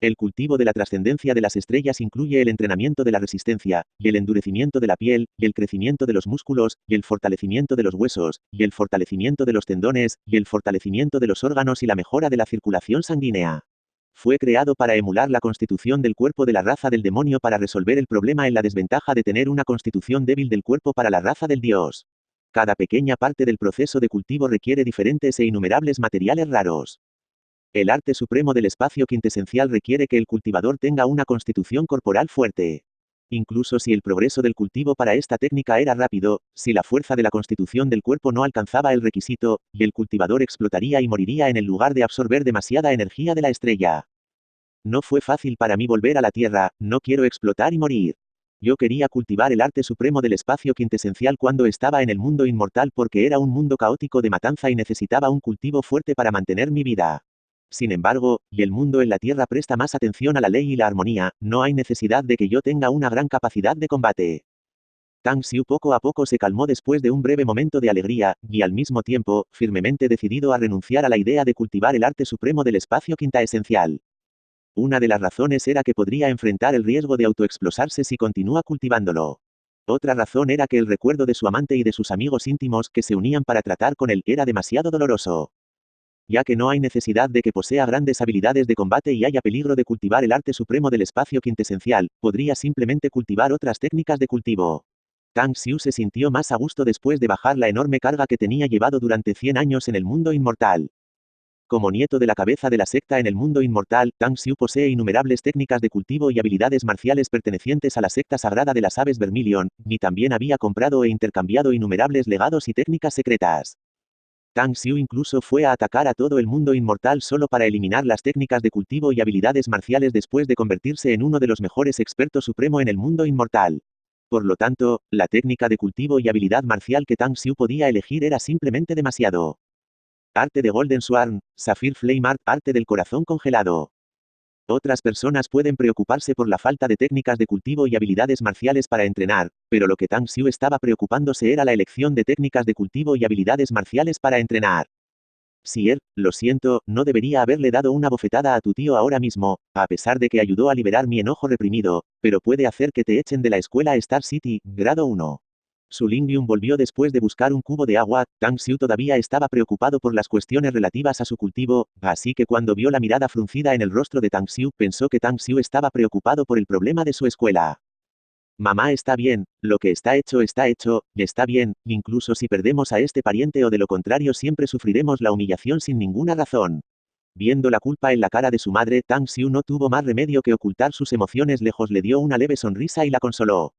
El cultivo de la trascendencia de las estrellas incluye el entrenamiento de la resistencia, y el endurecimiento de la piel, y el crecimiento de los músculos, y el fortalecimiento de los huesos, y el fortalecimiento de los tendones, y el fortalecimiento de los órganos y la mejora de la circulación sanguínea. Fue creado para emular la constitución del cuerpo de la raza del demonio para resolver el problema en la desventaja de tener una constitución débil del cuerpo para la raza del dios. Cada pequeña parte del proceso de cultivo requiere diferentes e innumerables materiales raros. El arte supremo del espacio quintesencial requiere que el cultivador tenga una constitución corporal fuerte. Incluso si el progreso del cultivo para esta técnica era rápido, si la fuerza de la constitución del cuerpo no alcanzaba el requisito, el cultivador explotaría y moriría en el lugar de absorber demasiada energía de la estrella. No fue fácil para mí volver a la Tierra, no quiero explotar y morir. Yo quería cultivar el arte supremo del espacio quintesencial cuando estaba en el mundo inmortal porque era un mundo caótico de matanza y necesitaba un cultivo fuerte para mantener mi vida. Sin embargo, y el mundo en la Tierra presta más atención a la ley y la armonía, no hay necesidad de que yo tenga una gran capacidad de combate. Tang Xiu poco a poco se calmó después de un breve momento de alegría, y al mismo tiempo, firmemente decidido a renunciar a la idea de cultivar el arte supremo del espacio quintaesencial. Una de las razones era que podría enfrentar el riesgo de autoexplosarse si continúa cultivándolo. Otra razón era que el recuerdo de su amante y de sus amigos íntimos que se unían para tratar con él era demasiado doloroso. Ya que no hay necesidad de que posea grandes habilidades de combate y haya peligro de cultivar el arte supremo del espacio quintesencial, podría simplemente cultivar otras técnicas de cultivo. Tang Xiu se sintió más a gusto después de bajar la enorme carga que tenía llevado durante 100 años en el mundo inmortal. Como nieto de la cabeza de la secta en el mundo inmortal, Tang Xiu posee innumerables técnicas de cultivo y habilidades marciales pertenecientes a la secta sagrada de las aves Vermilion, y también había comprado e intercambiado innumerables legados y técnicas secretas. Tang Xiu incluso fue a atacar a todo el mundo inmortal solo para eliminar las técnicas de cultivo y habilidades marciales después de convertirse en uno de los mejores expertos supremo en el mundo inmortal. Por lo tanto, la técnica de cultivo y habilidad marcial que Tang Xiu podía elegir era simplemente demasiado. Arte de Golden Swarm, Sapphire Flame Art, arte del corazón congelado. Otras personas pueden preocuparse por la falta de técnicas de cultivo y habilidades marciales para entrenar, pero lo que Tang Xiu estaba preocupándose era la elección de técnicas de cultivo y habilidades marciales para entrenar. Sier, lo siento, no debería haberle dado una bofetada a tu tío ahora mismo, a pesar de que ayudó a liberar mi enojo reprimido, pero puede hacer que te echen de la escuela Star City, grado 1. Su Lingyun volvió después de buscar un cubo de agua. Tang Xiu todavía estaba preocupado por las cuestiones relativas a su cultivo, así que cuando vio la mirada fruncida en el rostro de Tang Xiu, pensó que Tang Xiu estaba preocupado por el problema de su escuela. Mamá, está bien, lo que está hecho, está bien, incluso si perdemos a este pariente o de lo contrario siempre sufriremos la humillación sin ninguna razón. Viendo la culpa en la cara de su madre, Tang Xiu no tuvo más remedio que ocultar sus emociones lejos, le dio una leve sonrisa y la consoló.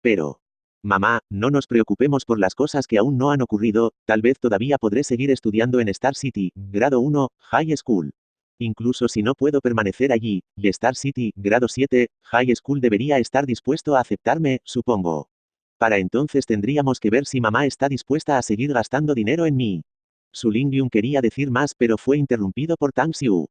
Pero, mamá, no nos preocupemos por las cosas que aún no han ocurrido, tal vez todavía podré seguir estudiando en Star City, grado 1, High School. Incluso si no puedo permanecer allí, y Star City, grado 7, High School debería estar dispuesto a aceptarme, supongo. Para entonces tendríamos que ver si mamá está dispuesta a seguir gastando dinero en mí. Su Lingyun quería decir más pero fue interrumpido por Tang Xiu.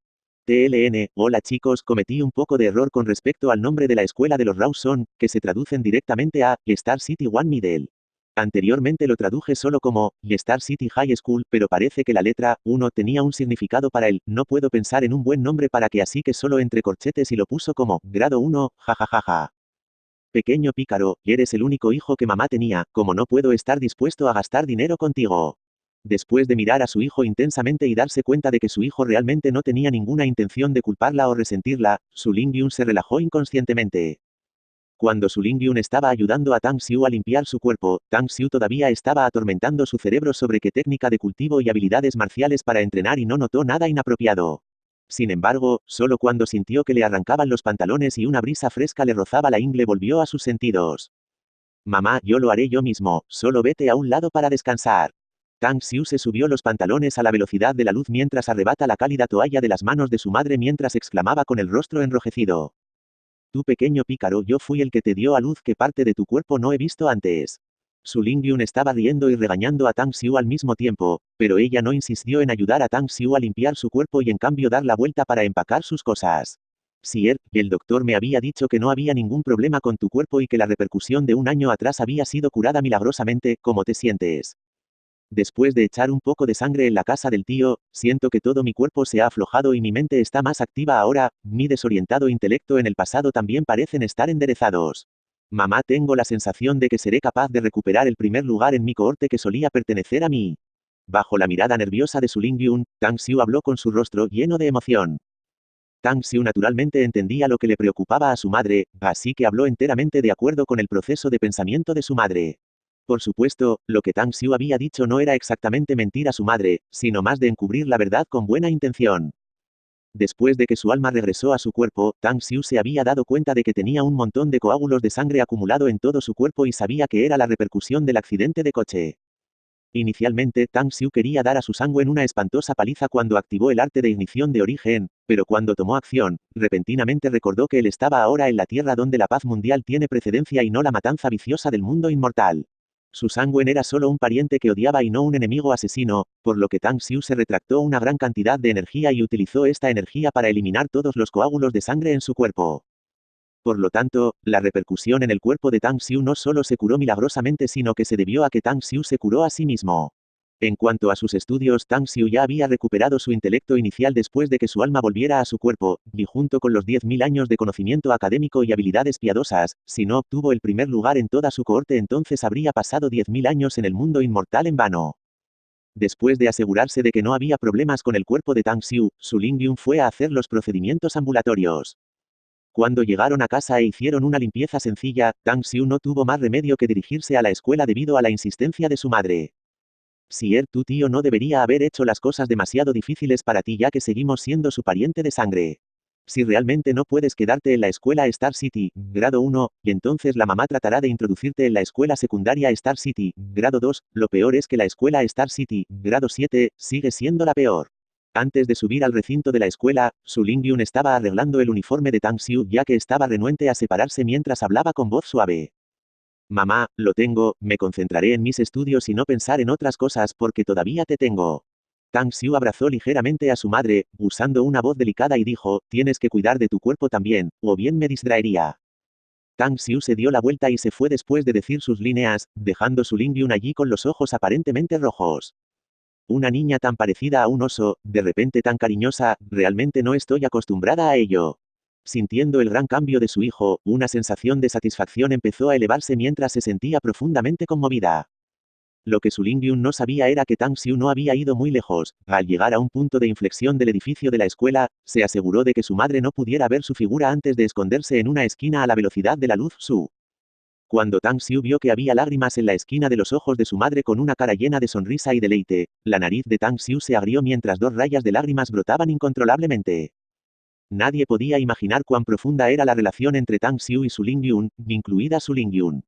TLN, hola chicos, cometí un poco de error con respecto al nombre de la escuela de los Rawson, que se traducen directamente a Star City One Middle. Anteriormente lo traduje solo como Star City High School, pero parece que la letra 1 tenía un significado para él. No puedo pensar en un buen nombre para que, así que solo entre corchetes y lo puso como grado 1, jajajaja. Pequeño pícaro, eres el único hijo que mamá tenía, como no puedo estar dispuesto a gastar dinero contigo. Después de mirar a su hijo intensamente y darse cuenta de que su hijo realmente no tenía ninguna intención de culparla o resentirla, Su Lingyun se relajó inconscientemente. Cuando Su Lingyun estaba ayudando a Tang Xiu a limpiar su cuerpo, Tang Xiu todavía estaba atormentando su cerebro sobre qué técnica de cultivo y habilidades marciales para entrenar y no notó nada inapropiado. Sin embargo, solo cuando sintió que le arrancaban los pantalones y una brisa fresca le rozaba la ingle volvió a sus sentidos. Mamá, yo lo haré yo mismo, solo vete a un lado para descansar. Tang Xiu se subió los pantalones a la velocidad de la luz mientras arrebata la cálida toalla de las manos de su madre mientras exclamaba con el rostro enrojecido. Tú pequeño pícaro, yo fui el que te dio a luz, que parte de tu cuerpo no he visto antes. Su Lingyun estaba riendo y regañando a Tang Xiu al mismo tiempo, pero ella no insistió en ayudar a Tang Xiu a limpiar su cuerpo y en cambio dar la vuelta para empacar sus cosas. Sier, el doctor me había dicho que no había ningún problema con tu cuerpo y que la repercusión de un año atrás había sido curada milagrosamente. ¿Cómo te sientes? Después de echar un poco de sangre en la casa del tío, siento que todo mi cuerpo se ha aflojado y mi mente está más activa ahora, mi desorientado intelecto en el pasado también parecen estar enderezados. Mamá, tengo la sensación de que seré capaz de recuperar el primer lugar en mi cohorte que solía pertenecer a mí. Bajo la mirada nerviosa de Su Lingyun, Tang Xiu habló con su rostro lleno de emoción. Tang Xiu naturalmente entendía lo que le preocupaba a su madre, así que habló enteramente de acuerdo con el proceso de pensamiento de su madre. Por supuesto, lo que Tang Xiu había dicho no era exactamente mentir a su madre, sino más de encubrir la verdad con buena intención. Después de que su alma regresó a su cuerpo, Tang Xiu se había dado cuenta de que tenía un montón de coágulos de sangre acumulado en todo su cuerpo y sabía que era la repercusión del accidente de coche. Inicialmente, Tang Xiu quería dar a su sangre una espantosa paliza cuando activó el arte de ignición de origen, pero cuando tomó acción, repentinamente recordó que él estaba ahora en la tierra donde la paz mundial tiene precedencia y no la matanza viciosa del mundo inmortal. Su Sanguen era solo un pariente que odiaba y no un enemigo asesino, por lo que Tang Xiu se retractó una gran cantidad de energía y utilizó esta energía para eliminar todos los coágulos de sangre en su cuerpo. Por lo tanto, la repercusión en el cuerpo de Tang Xiu no solo se curó milagrosamente sino que se debió a que Tang Xiu se curó a sí mismo. En cuanto a sus estudios, Tang Xiu ya había recuperado su intelecto inicial después de que su alma volviera a su cuerpo, y junto con los 10.000 años de conocimiento académico y habilidades piadosas, si no obtuvo el primer lugar en toda su cohorte entonces habría pasado 10.000 años en el mundo inmortal en vano. Después de asegurarse de que no había problemas con el cuerpo de Tang Xiu, Su Lingyun fue a hacer los procedimientos ambulatorios. Cuando llegaron a casa e hicieron una limpieza sencilla, Tang Xiu no tuvo más remedio que dirigirse a la escuela debido a la insistencia de su madre. Sier, tu tío no debería haber hecho las cosas demasiado difíciles para ti ya que seguimos siendo su pariente de sangre. Si realmente no puedes quedarte en la escuela Star City, grado 1, y entonces la mamá tratará de introducirte en la escuela secundaria Star City, grado 2, lo peor es que la escuela Star City, grado 7, sigue siendo la peor. Antes de subir al recinto de la escuela, Su Lingyun estaba arreglando el uniforme de Tang Xiu ya que estaba renuente a separarse mientras hablaba con voz suave. Mamá, lo tengo, me concentraré en mis estudios y no pensar en otras cosas porque todavía te tengo. Tang Xiu abrazó ligeramente a su madre, usando una voz delicada y dijo, tienes que cuidar de tu cuerpo también, o bien me distraería. Tang Xiu se dio la vuelta y se fue después de decir sus líneas, dejando Su Lingyun allí con los ojos aparentemente rojos. Una niña tan parecida a un oso, de repente tan cariñosa, realmente no estoy acostumbrada a ello. Sintiendo el gran cambio de su hijo, una sensación de satisfacción empezó a elevarse mientras se sentía profundamente conmovida. Lo que Su Lingyun no sabía era que Tang Xiu no había ido muy lejos. Al llegar a un punto de inflexión del edificio de la escuela, se aseguró de que su madre no pudiera ver su figura antes de esconderse en una esquina a la velocidad de la luz. Cuando Tang Xiu vio que había lágrimas en la esquina de los ojos de su madre con una cara llena de sonrisa y deleite, la nariz de Tang Xiu se abrió mientras 2 rayas de lágrimas brotaban incontrolablemente. Nadie podía imaginar cuán profunda era la relación entre Tang Xiu y Su Lingyun, incluida Su Lingyun.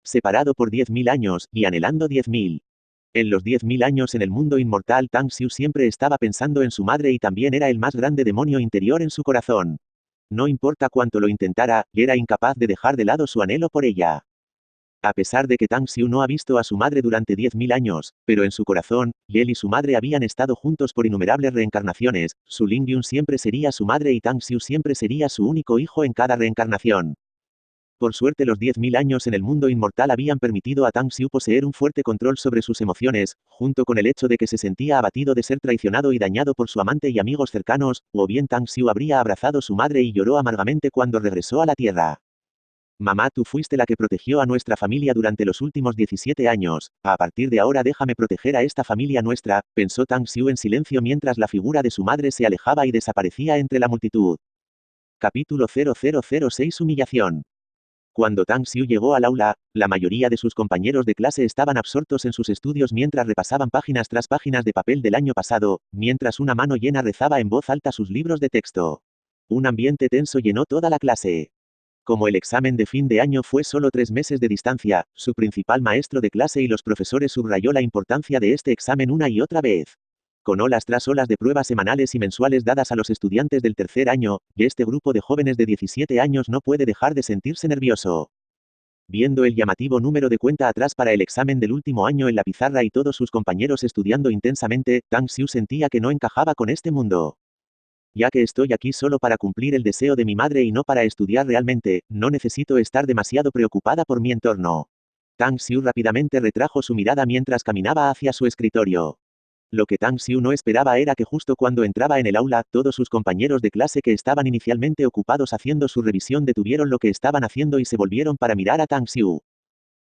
Separado por 10.000 años, y anhelando 10.000. En los 10.000 años en el mundo inmortal Tang Xiu siempre estaba pensando en su madre y también era el más grande demonio interior en su corazón. No importa cuánto lo intentara, era incapaz de dejar de lado su anhelo por ella. A pesar de que Tang Xiu no ha visto a su madre durante 10.000 años, pero en su corazón, él y su madre habían estado juntos por innumerables reencarnaciones, Su Lingyun siempre sería su madre y Tang Xiu siempre sería su único hijo en cada reencarnación. Por suerte los 10.000 años en el mundo inmortal habían permitido a Tang Xiu poseer un fuerte control sobre sus emociones, junto con el hecho de que se sentía abatido de ser traicionado y dañado por su amante y amigos cercanos, o bien Tang Xiu habría abrazado a su madre y lloró amargamente cuando regresó a la Tierra. Mamá, tú fuiste la que protegió a nuestra familia durante los últimos 17 años, a partir de ahora déjame proteger a esta familia nuestra, pensó Tang Xiu en silencio mientras la figura de su madre se alejaba y desaparecía entre la multitud. Capítulo 0006 Humillación. Cuando Tang Xiu llegó al aula, la mayoría de sus compañeros de clase estaban absortos en sus estudios mientras repasaban páginas tras páginas de papel del año pasado, mientras una mano llena rezaba en voz alta sus libros de texto. Un ambiente tenso llenó toda la clase. Como el examen de fin de año fue solo 3 meses de distancia, su principal maestro de clase y los profesores subrayó la importancia de este examen una y otra vez. Con olas tras olas de pruebas semanales y mensuales dadas a los estudiantes del tercer año, y este grupo de jóvenes de 17 años no puede dejar de sentirse nervioso. Viendo el llamativo número de cuenta atrás para el examen del último año en la pizarra y todos sus compañeros estudiando intensamente, Tang Xiu sentía que no encajaba con este mundo. Ya que estoy aquí solo para cumplir el deseo de mi madre y no para estudiar realmente, no necesito estar demasiado preocupada por mi entorno. Tang Xiu rápidamente retrajo su mirada mientras caminaba hacia su escritorio. Lo que Tang Xiu no esperaba era que justo cuando entraba en el aula, todos sus compañeros de clase que estaban inicialmente ocupados haciendo su revisión detuvieron lo que estaban haciendo y se volvieron para mirar a Tang Xiu.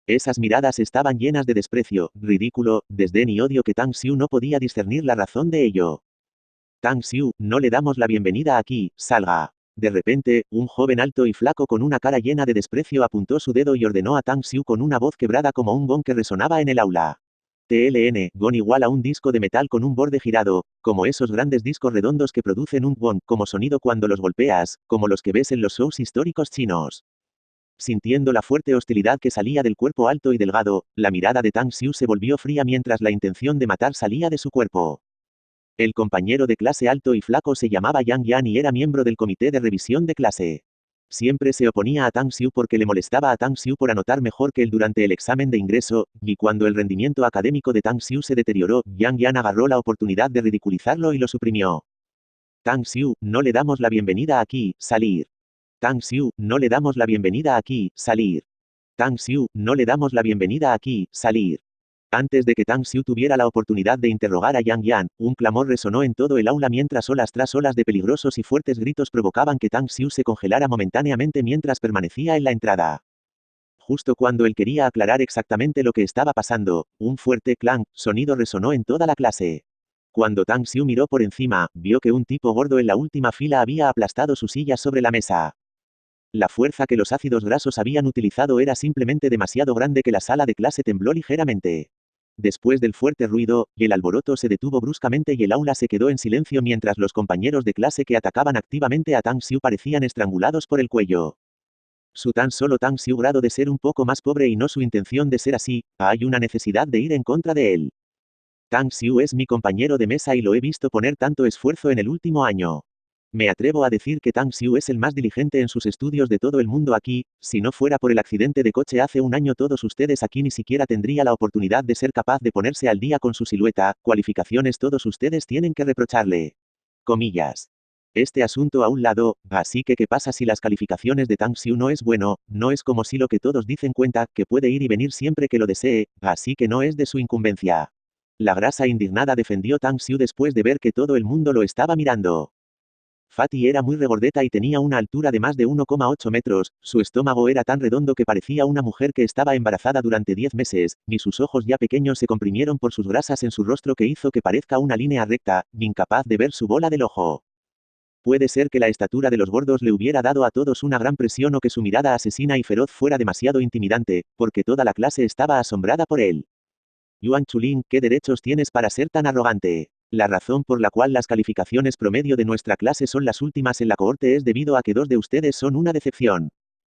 Esas miradas estaban llenas de desprecio, ridículo, desdén y odio que Tang Xiu no podía discernir la razón de ello. Tang Xiu, no le damos la bienvenida aquí, salga. De repente, un joven alto y flaco con una cara llena de desprecio apuntó su dedo y ordenó a Tang Xiu con una voz quebrada como un gong que resonaba en el aula. TLN, gong igual a un disco de metal con un borde girado, como esos grandes discos redondos que producen un gong como sonido cuando los golpeas, como los que ves en los shows históricos chinos. Sintiendo la fuerte hostilidad que salía del cuerpo alto y delgado, la mirada de Tang Xiu se volvió fría mientras la intención de matar salía de su cuerpo. El compañero de clase alto y flaco se llamaba Yang Yan y era miembro del comité de revisión de clase. Siempre se oponía a Tang Xiu porque le molestaba a Tang Xiu por anotar mejor que él durante el examen de ingreso, y cuando el rendimiento académico de Tang Xiu se deterioró, Yang Yan agarró la oportunidad de ridiculizarlo y lo suprimió. Tang Xiu, no le damos la bienvenida aquí, salir. Tang Xiu, no le damos la bienvenida aquí, salir. Tang Xiu, no le damos la bienvenida aquí, salir. Antes de que Tang Xiu tuviera la oportunidad de interrogar a Yang Yan, un clamor resonó en todo el aula mientras olas tras olas de peligrosos y fuertes gritos provocaban que Tang Xiu se congelara momentáneamente mientras permanecía en la entrada. Justo cuando él quería aclarar exactamente lo que estaba pasando, un fuerte clang, sonido resonó en toda la clase. Cuando Tang Xiu miró por encima, vio que un tipo gordo en la última fila había aplastado su silla sobre la mesa. La fuerza que los ácidos grasos habían utilizado era simplemente demasiado grande que la sala de clase tembló ligeramente. Después del fuerte ruido, el alboroto se detuvo bruscamente y el aula se quedó en silencio mientras los compañeros de clase que atacaban activamente a Tang Xiu parecían estrangulados por el cuello. Su tan solo Tang Xiu grado de ser un poco más pobre y no su intención de ser así, hay una necesidad de ir en contra de él. Tang Xiu es mi compañero de mesa y lo he visto poner tanto esfuerzo en el último año. Me atrevo a decir que Tang Xiu es el más diligente en sus estudios de todo el mundo aquí, si no fuera por el accidente de coche hace un año todos ustedes aquí ni siquiera tendría la oportunidad de ser capaz de ponerse al día con su silueta, cualificaciones todos ustedes tienen que reprocharle. Comillas. Este asunto a un lado, así que ¿qué pasa si las calificaciones de Tang Xiu no es bueno? No es como si lo que todos dicen cuenta, que puede ir y venir siempre que lo desee, así que no es de su incumbencia. La grasa indignada defendió Tang Xiu después de ver que todo el mundo lo estaba mirando. Fatty era muy regordeta y tenía una altura de más de 1,8 metros, su estómago era tan redondo que parecía una mujer que estaba embarazada durante 10 meses, y sus ojos ya pequeños se comprimieron por sus grasas en su rostro que hizo que parezca una línea recta, incapaz de ver su bola del ojo. Puede ser que la estatura de los gordos le hubiera dado a todos una gran presión o que su mirada asesina y feroz fuera demasiado intimidante, porque toda la clase estaba asombrada por él. Yuan Chulin, ¿qué derechos tienes para ser tan arrogante? La razón por la cual las calificaciones promedio de nuestra clase son las últimas en la cohorte es debido a que 2 de ustedes son una decepción.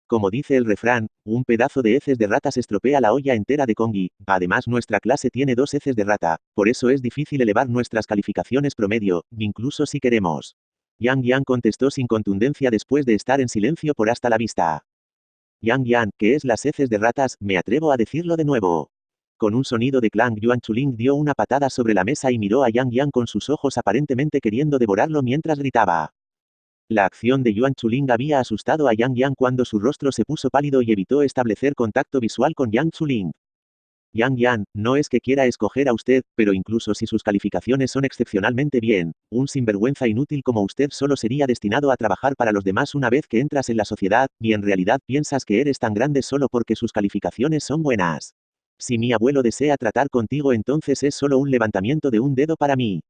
Como dice el refrán, un pedazo de heces de ratas estropea la olla entera de congui. Además nuestra clase tiene 2 heces de rata, por eso es difícil elevar nuestras calificaciones promedio, incluso si queremos. Yang Yang contestó sin contundencia después de estar en silencio por hasta la vista. Yang Yan, ¿qué es las heces de ratas? Me atrevo a decirlo de nuevo. Con un sonido de clang, Yuan Chuling dio una patada sobre la mesa y miró a Yang Yan con sus ojos aparentemente queriendo devorarlo mientras gritaba. La acción de Yuan Chuling había asustado a Yang Yan cuando su rostro se puso pálido y evitó establecer contacto visual con Yang Chuling. Yang Yan, no es que quiera escoger a usted, pero incluso si sus calificaciones son excepcionalmente bien, un sinvergüenza inútil como usted solo sería destinado a trabajar para los demás una vez que entras en la sociedad, y en realidad piensas que eres tan grande solo porque sus calificaciones son buenas. Si mi abuelo desea tratar contigo entonces es solo un levantamiento de un dedo para mí.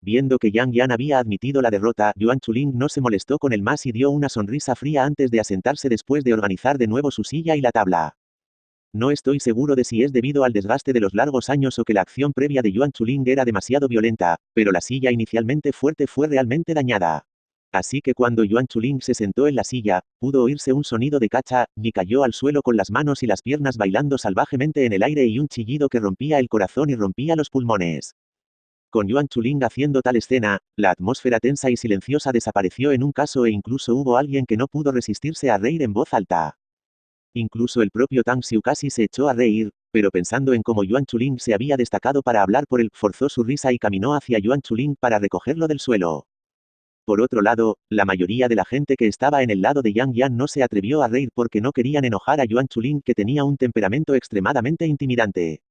Viendo que Yang Yan había admitido la derrota, Yuan Chuling no se molestó con el más y dio una sonrisa fría antes de asentarse después de organizar de nuevo su silla y la tabla. No estoy seguro de si es debido al desgaste de los largos años o que la acción previa de Yuan Chuling era demasiado violenta, pero la silla inicialmente fuerte fue realmente dañada. Así que cuando Yuan Chuling se sentó en la silla, pudo oírse un sonido de cacha, y cayó al suelo con las manos y las piernas bailando salvajemente en el aire y un chillido que rompía el corazón y rompía los pulmones. Con Yuan Chuling haciendo tal escena, la atmósfera tensa y silenciosa desapareció en un caso e incluso hubo alguien que no pudo resistirse a reír en voz alta. Incluso el propio Tang Xiu casi se echó a reír, pero pensando en cómo Yuan Chuling se había destacado para hablar por él, forzó su risa y caminó hacia Yuan Chuling para recogerlo del suelo. Por otro lado, la mayoría de la gente que estaba en el lado de Yang Yan no se atrevió a reír porque no querían enojar a Yuan Chuling que tenía un temperamento extremadamente intimidante.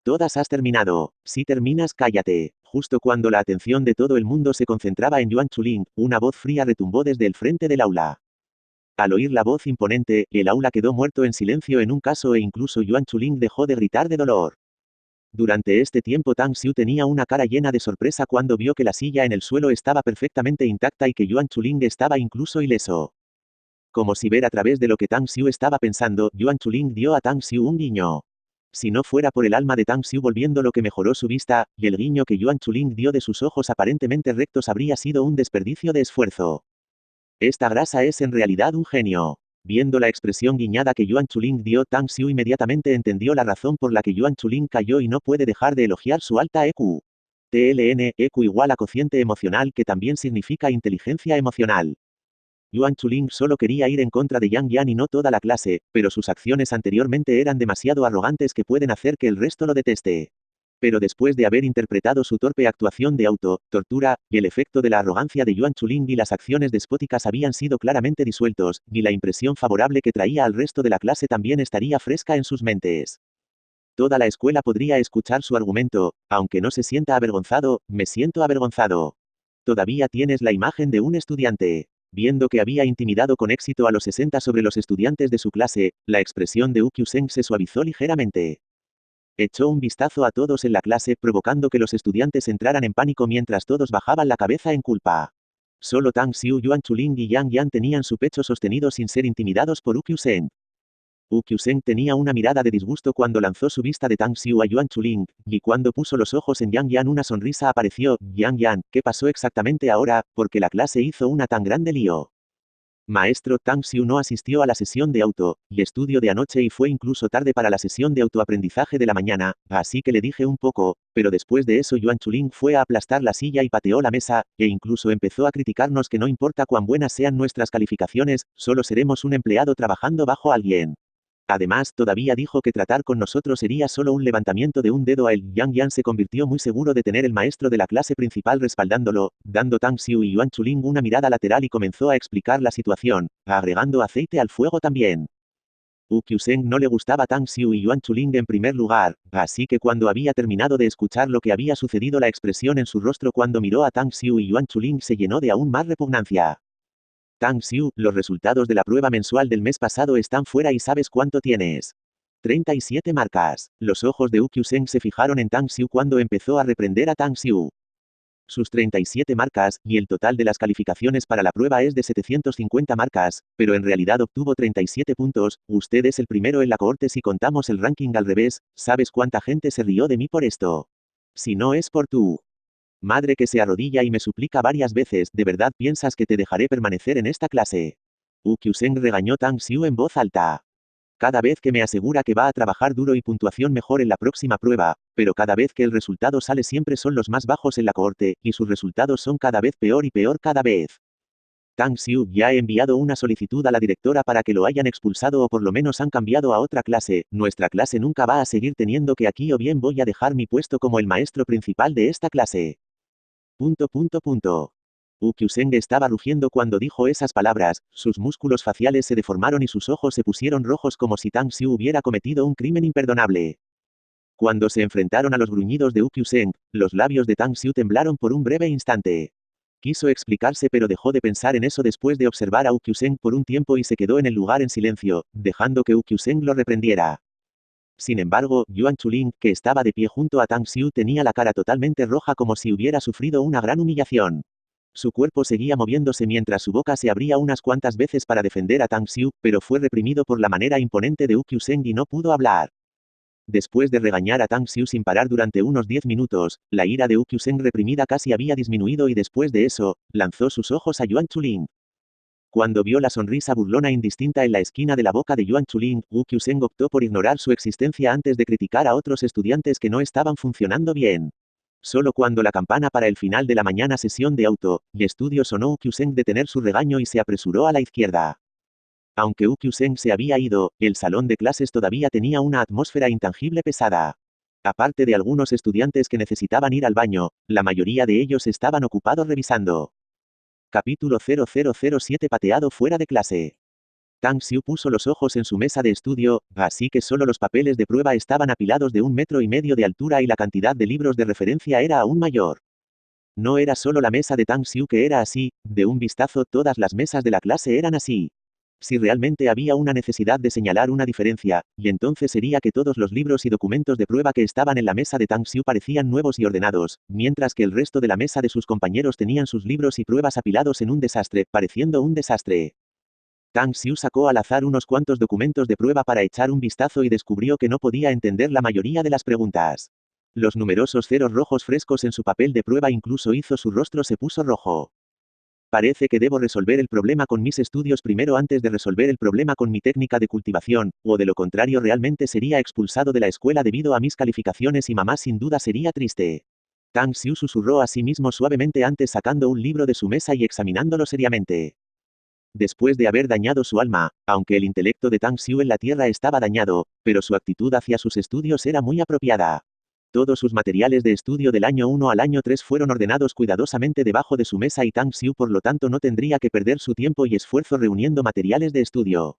Todas has terminado. Si terminas, cállate. Justo cuando la atención de todo el mundo se concentraba en Yuan Chuling, una voz fría retumbó desde el frente del aula. Al oír la voz imponente, el aula quedó muerto en silencio en un caso e incluso Yuan Chuling dejó de gritar de dolor. Durante este tiempo Tang Xiu tenía una cara llena de sorpresa cuando vio que la silla en el suelo estaba perfectamente intacta y que Yuan Chuling estaba incluso ileso. Como si ver a través de lo que Tang Xiu estaba pensando, Yuan Chuling dio a Tang Xiu un guiño. Si no fuera por el alma de Tang Xiu volviendo lo que mejoró su vista, y el guiño que Yuan Chuling dio de sus ojos aparentemente rectos habría sido un desperdicio de esfuerzo. Esta grasa es en realidad un genio. Viendo la expresión guiñada que Yuan Chuling dio, Tang Xiu inmediatamente entendió la razón por la que Yuan Chuling cayó y no puede dejar de elogiar su alta EQ. TLN, EQ igual a cociente emocional que también significa inteligencia emocional. Yuan Chuling solo quería ir en contra de Yang Yan y no toda la clase, pero sus acciones anteriormente eran demasiado arrogantes que pueden hacer que el resto lo deteste. Pero después de haber interpretado su torpe actuación de tortura, y el efecto de la arrogancia de Yuan Chuling y las acciones despóticas habían sido claramente disueltos, y la impresión favorable que traía al resto de la clase también estaría fresca en sus mentes. Toda la escuela podría escuchar su argumento, aunque no se sienta avergonzado, me siento avergonzado. Todavía tienes la imagen de un estudiante. Viendo que había intimidado con éxito a los 60 sobre los estudiantes de su clase, la expresión de Ukyuseng se suavizó ligeramente. Echó un vistazo a todos en la clase, provocando que los estudiantes entraran en pánico mientras todos bajaban la cabeza en culpa. Solo Tang Xiu, Yuan Chuling y Yang Yan tenían su pecho sostenido sin ser intimidados por Ukyuseng. Ukyuseng tenía una mirada de disgusto cuando lanzó su vista de Tang Xiu a Yuan Chuling, y cuando puso los ojos en Yang Yan una sonrisa apareció. Yang Yan, ¿qué pasó exactamente ahora? Porque la clase hizo una tan grande lío. Maestro, Tang Xiu no asistió a la sesión de y estudio de anoche y fue incluso tarde para la sesión de autoaprendizaje de la mañana, así que le dije un poco, pero después de eso Yuan Chuling fue a aplastar la silla y pateó la mesa, e incluso empezó a criticarnos que no importa cuán buenas sean nuestras calificaciones, solo seremos un empleado trabajando bajo alguien. Además, todavía dijo que tratar con nosotros sería solo un levantamiento de un dedo a él. Yang Yan se convirtió muy seguro de tener el maestro de la clase principal respaldándolo, dando Tang Xiu y Yuan Chuling una mirada lateral y comenzó a explicar la situación, agregando aceite al fuego también. Ukyuseng no le gustaba Tang Xiu y Yuan Chuling en primer lugar, así que cuando había terminado de escuchar lo que había sucedido la expresión en su rostro cuando miró a Tang Xiu y Yuan Chuling se llenó de aún más repugnancia. Tang Xiu, los resultados de la prueba mensual del mes pasado están fuera y ¿sabes cuánto tienes? 37 marcas. Los ojos de Ukyuseng se fijaron en Tang Xiu cuando empezó a reprender a Tang Xiu. Sus 37 marcas, y el total de las calificaciones para la prueba es de 750 marcas, pero en realidad obtuvo 37 puntos, usted es el primero en la cohorte si contamos el ranking al revés, ¿sabes cuánta gente se rió de mí por esto? Si no es por tú. Madre que se arrodilla y me suplica varias veces, ¿de verdad piensas que te dejaré permanecer en esta clase? Ukyuseng regañó Tang Xiu en voz alta. Cada vez que me asegura que va a trabajar duro y puntuación mejor en la próxima prueba, pero cada vez que el resultado sale siempre son los más bajos en la cohorte, y sus resultados son cada vez peor y peor cada vez. Tang Xiu, ya he enviado una solicitud a la directora para que lo hayan expulsado o por lo menos han cambiado a otra clase, nuestra clase nunca va a seguir teniendo que aquí o bien voy a dejar mi puesto como el maestro principal de esta clase. Ukyuseng estaba rugiendo cuando dijo esas palabras, sus músculos faciales se deformaron y sus ojos se pusieron rojos como si Tang Xiu hubiera cometido un crimen imperdonable. Cuando se enfrentaron a los gruñidos de Ukyuseng, los labios de Tang Xiu temblaron por un breve instante. Quiso explicarse pero dejó de pensar en eso después de observar a Ukyuseng por un tiempo y se quedó en el lugar en silencio, dejando que Ukyuseng lo reprendiera. Sin embargo, Yuan Chuling, que estaba de pie junto a Tang Xiu, tenía la cara totalmente roja como si hubiera sufrido una gran humillación. Su cuerpo seguía moviéndose mientras su boca se abría unas cuantas veces para defender a Tang Xiu, pero fue reprimido por la manera imponente de Ukyuseng y no pudo hablar. Después de regañar a Tang Xiu sin parar durante unos 10 minutos, la ira de Ukyuseng reprimida casi había disminuido y después de eso, lanzó sus ojos a Yuan Chuling. Cuando vio la sonrisa burlona indistinta en la esquina de la boca de Yuan Chuling, Ukyuseng optó por ignorar su existencia antes de criticar a otros estudiantes que no estaban funcionando bien. Solo cuando la campana para el final de la mañana sesión de auto y estudio sonó Ukyuseng detener su regaño y se apresuró a la izquierda. Aunque Ukyuseng se había ido, el salón de clases todavía tenía una atmósfera intangible pesada. Aparte de algunos estudiantes que necesitaban ir al baño, la mayoría de ellos estaban ocupados revisando. Capítulo 0007 Pateado fuera de clase. Tang Xiu puso los ojos en su mesa de estudio, así que solo los papeles de prueba estaban apilados de 1,5 metros de altura y la cantidad de libros de referencia era aún mayor. No era solo la mesa de Tang Xiu que era así, de un vistazo todas las mesas de la clase eran así. Si realmente había una necesidad de señalar una diferencia, y entonces sería que todos los libros y documentos de prueba que estaban en la mesa de Tang Xiu parecían nuevos y ordenados, mientras que el resto de la mesa de sus compañeros tenían sus libros y pruebas apilados en un desastre, pareciendo un desastre. Tang Xiu sacó al azar unos cuantos documentos de prueba para echar un vistazo y descubrió que no podía entender la mayoría de las preguntas. Los numerosos ceros rojos frescos en su papel de prueba incluso hizo su rostro se puso rojo. Parece que debo resolver el problema con mis estudios primero antes de resolver el problema con mi técnica de cultivación, o de lo contrario realmente sería expulsado de la escuela debido a mis calificaciones y mamá sin duda sería triste. Tang Xiu susurró a sí mismo suavemente antes sacando un libro de su mesa y examinándolo seriamente. Después de haber dañado su alma, aunque el intelecto de Tang Xiu en la Tierra estaba dañado, pero su actitud hacia sus estudios era muy apropiada. Todos sus materiales de estudio del año 1 al año 3 fueron ordenados cuidadosamente debajo de su mesa y Tang Xiu por lo tanto no tendría que perder su tiempo y esfuerzo reuniendo materiales de estudio.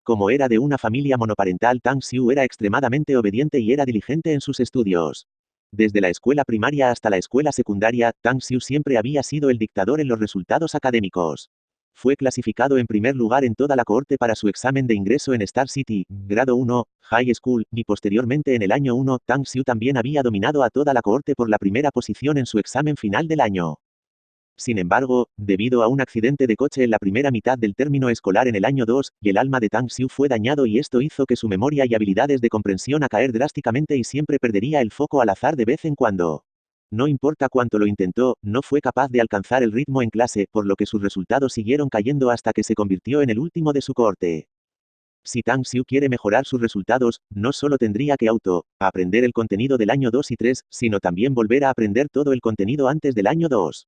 Como era de una familia monoparental, Tang Xiu era extremadamente obediente y era diligente en sus estudios. Desde la escuela primaria hasta la escuela secundaria, Tang Xiu siempre había sido el dictador en los resultados académicos. Fue clasificado en primer lugar en toda la cohorte para su examen de ingreso en Star City, grado 1, High School, y posteriormente en el año 1, Tang Xiu también había dominado a toda la cohorte por la primera posición en su examen final del año. Sin embargo, debido a un accidente de coche en la primera mitad del término escolar en el año 2, el alma de Tang Xiu fue dañado y esto hizo que su memoria y habilidades de comprensión a caer drásticamente y siempre perdería el foco al azar de vez en cuando. No importa cuánto lo intentó, no fue capaz de alcanzar el ritmo en clase, por lo que sus resultados siguieron cayendo hasta que se convirtió en el último de su cohorte. Si Tang Xiu quiere mejorar sus resultados, no solo tendría que aprender el contenido del año 2 y 3, sino también volver a aprender todo el contenido antes del año 2.